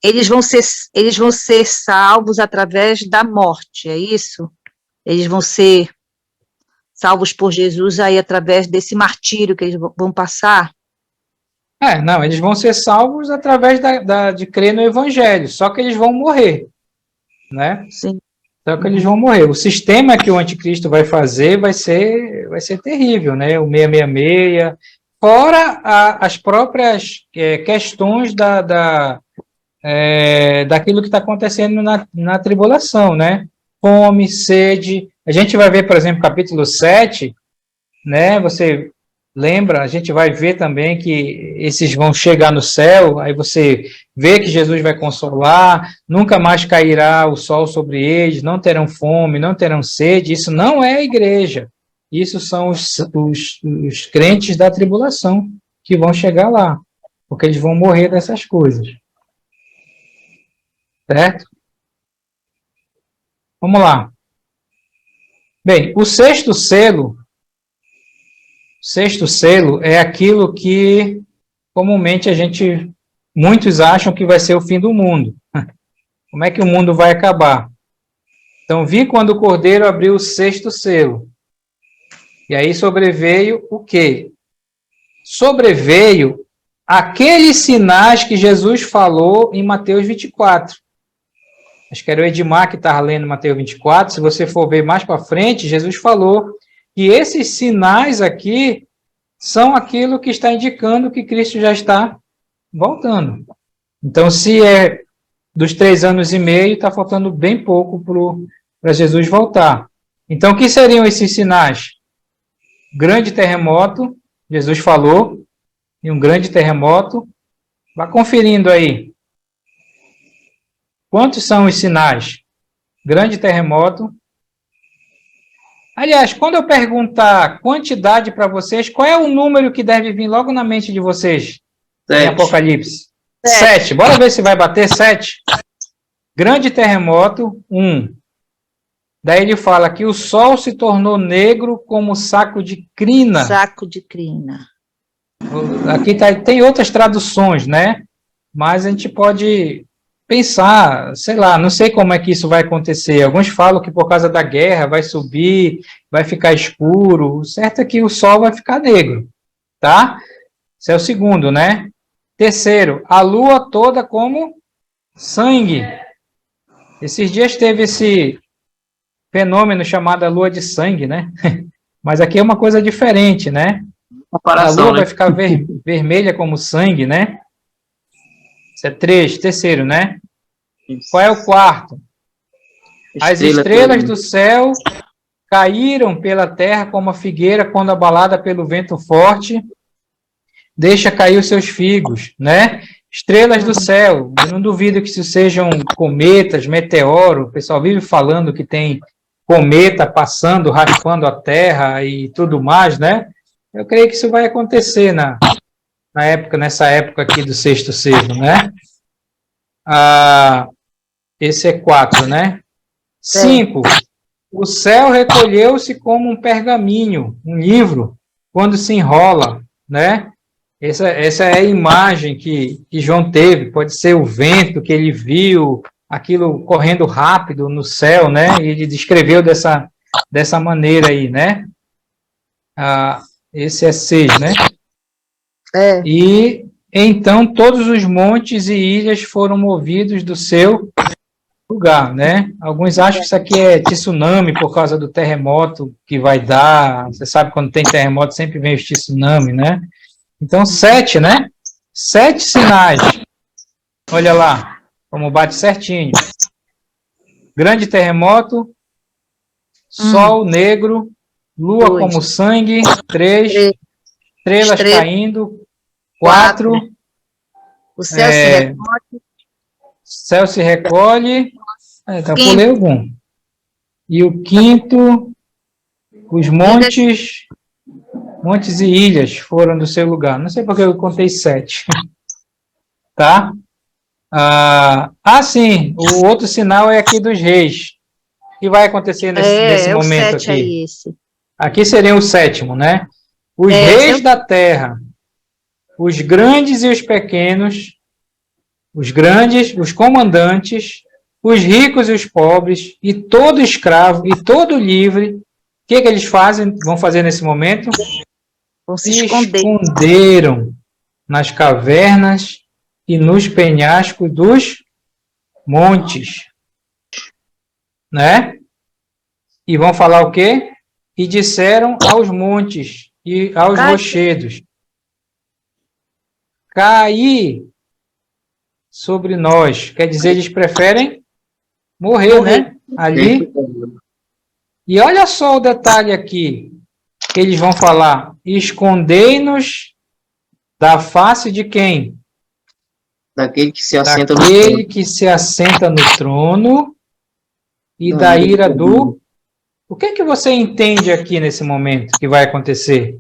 I: eles vão ser salvos através da morte, é isso? Eles vão ser salvos por Jesus aí através desse martírio que eles vão passar?
A: Não, eles vão ser salvos através de crer no Evangelho, só que eles vão morrer, né?
I: Sim.
A: Só que eles vão morrer. O sistema que o anticristo vai fazer vai ser terrível, né? O 666, fora as próprias questões daquilo que está acontecendo na tribulação, né? Fome, sede. A gente vai ver, por exemplo, capítulo 7, né? Você lembra? A gente vai ver também que esses vão chegar no céu, aí você vê que Jesus vai consolar, nunca mais cairá o sol sobre eles, não terão fome, não terão sede. Isso não é a igreja. Isso são os crentes da tribulação que vão chegar lá, porque eles vão morrer dessas coisas. Certo? Vamos lá. Bem, o sexto selo é aquilo que comumente muitos acham que vai ser o fim do mundo. Como é que o mundo vai acabar? Então, vi quando o Cordeiro abriu o sexto selo. E aí sobreveio o quê? Sobreveio aqueles sinais que Jesus falou em Mateus 24. Acho que era o Edmar que estava lendo Mateus 24. Se você for ver mais para frente, Jesus falou que esses sinais aqui são aquilo que está indicando que Cristo já está voltando. Então, se é dos 3 anos e meio, está faltando bem pouco para Jesus voltar. Então, o que seriam esses sinais? Grande terremoto, Jesus falou, e um grande terremoto. Vá conferindo aí. Quantos são os sinais? Grande terremoto. Aliás, quando eu perguntar quantidade para vocês, qual é o número que deve vir logo na mente de vocês?
E: 7.
A: Em Apocalipse. 7. Bora ver se vai bater 7. Grande terremoto, 1. Daí ele fala que o sol se tornou negro como saco de crina.
I: Saco de crina.
A: Aqui tem outras traduções, né? Mas a gente pode pensar, sei lá, não sei como é que isso vai acontecer. Alguns falam que por causa da guerra vai subir, vai ficar escuro. O certo é que o sol vai ficar negro, tá? Esse é o segundo, né? Terceiro, a lua toda como sangue. Esses dias teve esse fenômeno chamado lua de sangue, né? Mas aqui é uma coisa diferente, né? A lua vai ficar vermelha como sangue, né? Isso é 3. Terceiro, né? Qual é o quarto? As estrelas do céu caíram pela terra como a figueira quando abalada pelo vento forte deixa cair os seus figos, né? Estrelas do céu. Eu não duvido que isso sejam cometas, meteoro. O pessoal vive falando que tem cometa passando, raspando a terra e tudo mais, né? Eu creio que isso vai acontecer nessa época aqui do sexto selo, né? Esse é 4, né? 5. O céu recolheu-se como um pergaminho, um livro, quando se enrola, né? Essa é a imagem que João teve. Pode ser o vento que ele viu, aquilo correndo rápido no céu, né? E ele descreveu dessa maneira aí, né? Esse é 6, né? E então todos os montes e ilhas foram movidos do seu lugar, né? Alguns acham que isso aqui é tsunami por causa do terremoto que vai dar. Você sabe, quando tem terremoto sempre vem os tsunami, né? Então 7, né? 7 sinais. Olha lá, como bate certinho. Grande terremoto, sol negro, lua
I: 2.
A: como sangue, 3, estrelas caindo, 4,
I: o céu se recolhe,
A: céu se recolhe, pulei algum. E o 5, os montes e ilhas foram do seu lugar. Não sei porque eu contei 7. Tá? Sim, o outro sinal é aqui dos reis. O que vai acontecer nesse momento aqui?
I: É esse.
A: Aqui seria o 7º, né? Os reis da terra, os grandes e os pequenos, os grandes, os comandantes, os ricos e os pobres, e todo escravo e todo livre, que eles vão fazer nesse momento?
I: Vão se esconder.
A: Esconderam nas cavernas e nos penhascos dos montes, né? E vão falar o quê? E disseram aos montes e aos rochedos: cair sobre nós. Quer dizer, eles preferem morrer, né? Ali. E olha só o detalhe aqui, que eles vão falar: escondei-nos da face de quem?
E: Daquele que se assenta
A: Daquele que se assenta no trono e da ira do... O que é que você entende aqui nesse momento que vai acontecer?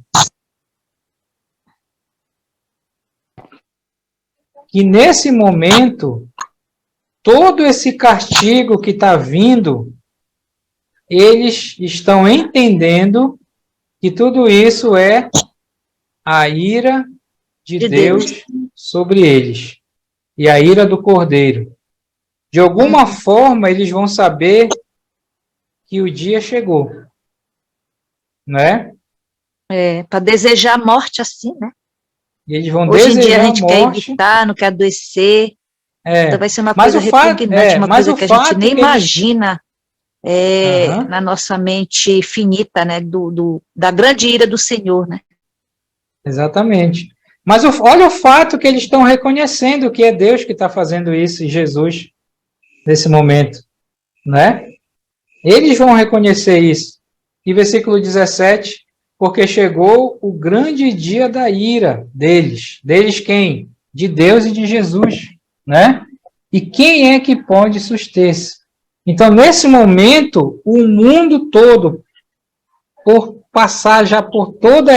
A: Que nesse momento, todo esse castigo que está vindo, eles estão entendendo que tudo isso é a ira de Deus sobre eles. E a ira do Cordeiro. De alguma forma, eles vão saber que o dia chegou. Não é?
I: Para desejar a morte assim, né?
A: E eles vão
I: Hoje em dia
A: desejar
I: a gente
A: a
I: quer
A: morte.
I: evitar, não quer adoecer. Então vai ser uma
A: Mas
I: coisa
A: o fato-
I: repugnante, uma
A: mas
I: coisa
A: o
I: que a gente
A: fato
I: nem
A: que eles-
I: imagina na nossa mente finita, né? Da grande ira do Senhor, né?
A: Exatamente. Mas olha o fato que eles estão reconhecendo que é Deus que está fazendo isso em Jesus, nesse momento. Né? Eles vão reconhecer isso. E versículo 17, porque chegou o grande dia da ira deles. Deles quem? De Deus e de Jesus. Né? E quem é que pode suster-se? Então, nesse momento, o mundo todo, por passar já por toda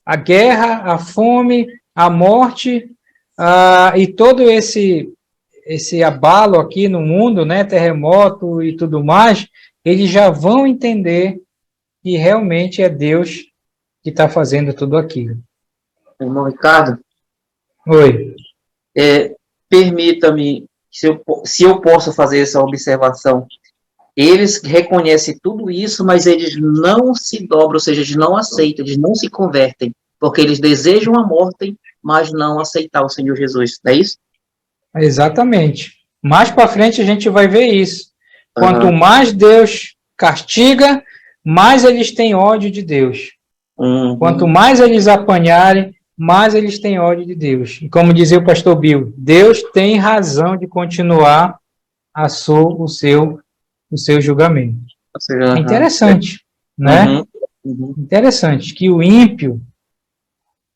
A: a guerra, a fome, a morte, e todo esse abalo aqui no mundo, né, terremoto e tudo mais, eles já vão entender que realmente é Deus que está fazendo tudo aquilo.
E: Irmão Ricardo,
A: Oi.
E: Permita-me, se eu posso fazer essa observação. Eles reconhecem tudo isso, mas eles não se dobram, ou seja, eles não aceitam, eles não se convertem, porque eles desejam a morte, mas não aceitar o Senhor Jesus, não é isso?
A: Exatamente. Mais para frente a gente vai ver isso. Quanto mais Deus castiga, mais eles têm ódio de Deus. Quanto mais eles apanharem, mais eles têm ódio de Deus. E como dizia o pastor Bill, Deus tem razão de continuar o seu julgamento. É interessante, né? Interessante que o ímpio,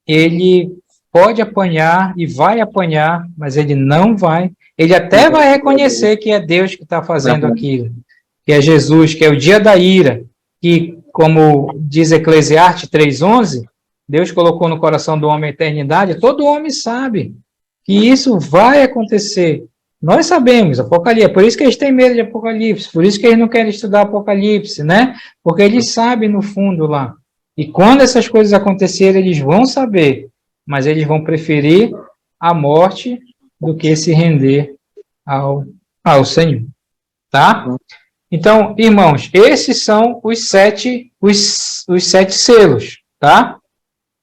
A: ele pode apanhar e vai apanhar, mas ele não vai. Ele até vai reconhecer que é Deus que está fazendo aquilo, que é Jesus, que é o dia da ira, que, como diz Eclesiastes 3:11, Deus colocou no coração do homem a eternidade. Todo homem sabe que isso vai acontecer. Nós sabemos, Apocalipse, por isso que eles têm medo de Apocalipse, por isso que eles não querem estudar Apocalipse, né? Porque eles sabem no fundo lá. E quando essas coisas acontecerem, eles vão saber, mas eles vão preferir a morte do que se render ao Senhor, tá? Então, irmãos, esses são os sete selos, tá?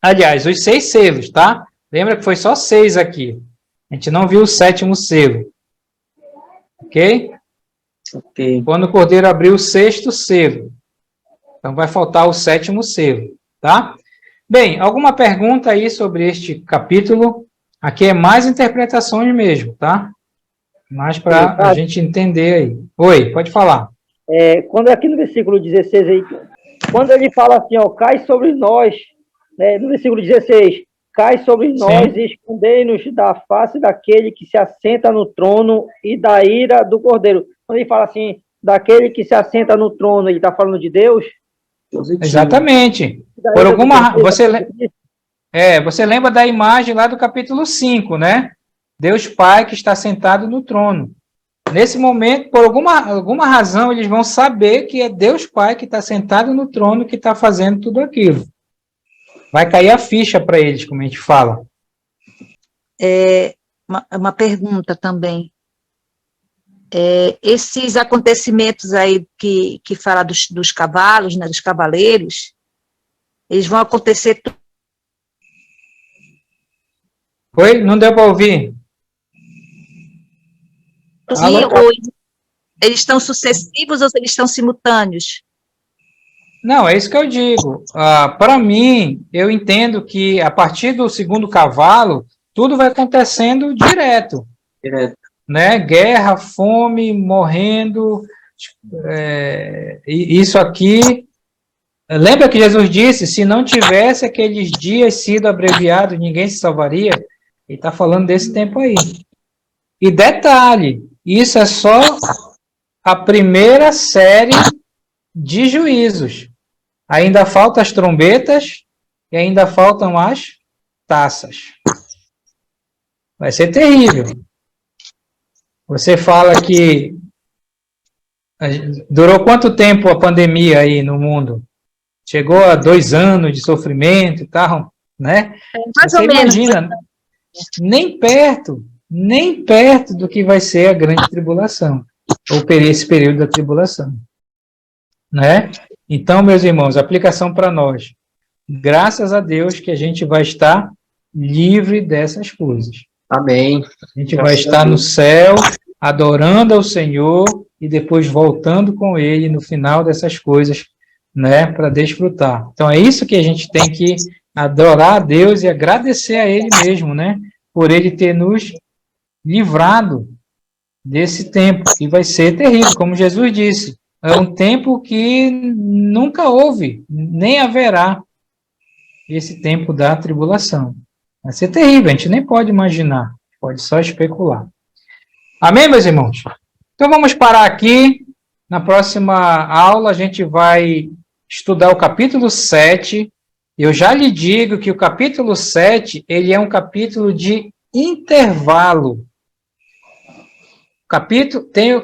A: Aliás, os 6 selos, tá? Lembra que foi só 6 aqui. A gente não viu o 7º selo. Ok? Quando o Cordeiro abriu o 6º selo. Então, vai faltar o 7º selo, tá? Bem, alguma pergunta aí sobre este capítulo? Aqui é mais interpretações mesmo, tá? Mais para a gente entender aí. Oi, pode falar.
C: Quando aqui no versículo 16, aí, quando ele fala assim, ó, cai sobre nós, né, no versículo 16, cai sobre nós e escondei-nos da face daquele que se assenta no trono e da ira do Cordeiro. Quando ele fala assim, daquele que se assenta no trono, ele está falando de Deus?
A: Exatamente. Por alguma você lembra da imagem lá do capítulo 5, né? Deus Pai que está sentado no trono. Nesse momento, por alguma razão, eles vão saber que é Deus Pai que está sentado no trono que está fazendo tudo aquilo. Vai cair a ficha para eles, como a gente fala.
I: Uma pergunta também. esses acontecimentos aí que fala dos cavalos, né, dos cavaleiros, eles vão acontecer...
A: Oi? Não deu para ouvir?
I: Sim, ou eles estão sucessivos ou eles estão simultâneos?
A: Não, é isso que eu digo. Para mim, eu entendo que a partir do segundo cavalo, tudo vai acontecendo direto. Né? Guerra, fome, morrendo. Isso aqui. Lembra que Jesus disse: se não tivesse aqueles dias sido abreviados, ninguém se salvaria? Ele está falando desse tempo aí. E detalhe, isso é só a primeira série de juízos. Ainda faltam as trombetas e ainda faltam as taças. Vai ser terrível. Você fala que durou quanto tempo a pandemia aí no mundo? Chegou a 2 anos de sofrimento e tal, né?
I: Mais
A: Você
I: ou menos.
A: imagina, nem perto do que vai ser a grande tribulação, ou esse período da tribulação, né? Então, meus irmãos, aplicação para nós. Graças a Deus que a gente vai estar livre dessas coisas.
E: Amém.
A: A gente vai estar no céu, adorando ao Senhor e depois voltando com Ele no final dessas coisas, né, para desfrutar. Então, é isso que a gente tem que adorar a Deus e agradecer a Ele mesmo, né, por Ele ter nos livrado desse tempo, que vai ser terrível, como Jesus disse. É um tempo que nunca houve, nem haverá esse tempo da tribulação. Vai ser terrível, a gente nem pode imaginar, pode só especular. Amém, meus irmãos? Então vamos parar aqui. Na próxima aula a gente vai estudar o capítulo 7. Eu já lhe digo que o capítulo 7, ele é um capítulo de intervalo.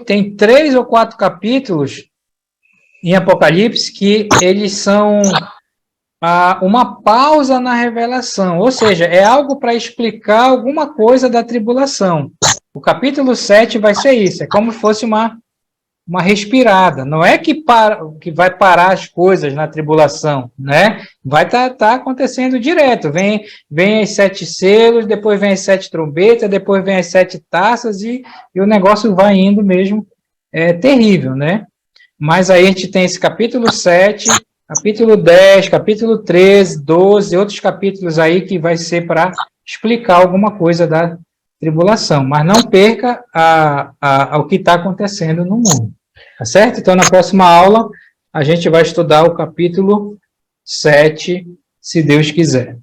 A: Tem 3 ou 4 capítulos em Apocalipse que eles são uma pausa na revelação, ou seja, é algo para explicar alguma coisa da tribulação. O capítulo 7 vai ser isso, é como se fosse uma respirada, não é que vai parar as coisas na tribulação, né? Vai tá acontecendo direto, vem as 7 selos, depois vem as 7 trombetas, depois vem as 7 taças e o negócio vai indo mesmo, é terrível, né? Mas aí a gente tem esse capítulo 7, capítulo 10, capítulo 13, 12, outros capítulos aí que vai ser para explicar alguma coisa da tribulação, mas não perca o que está acontecendo no mundo, tá certo? Então, na próxima aula, a gente vai estudar o capítulo 7, se Deus quiser.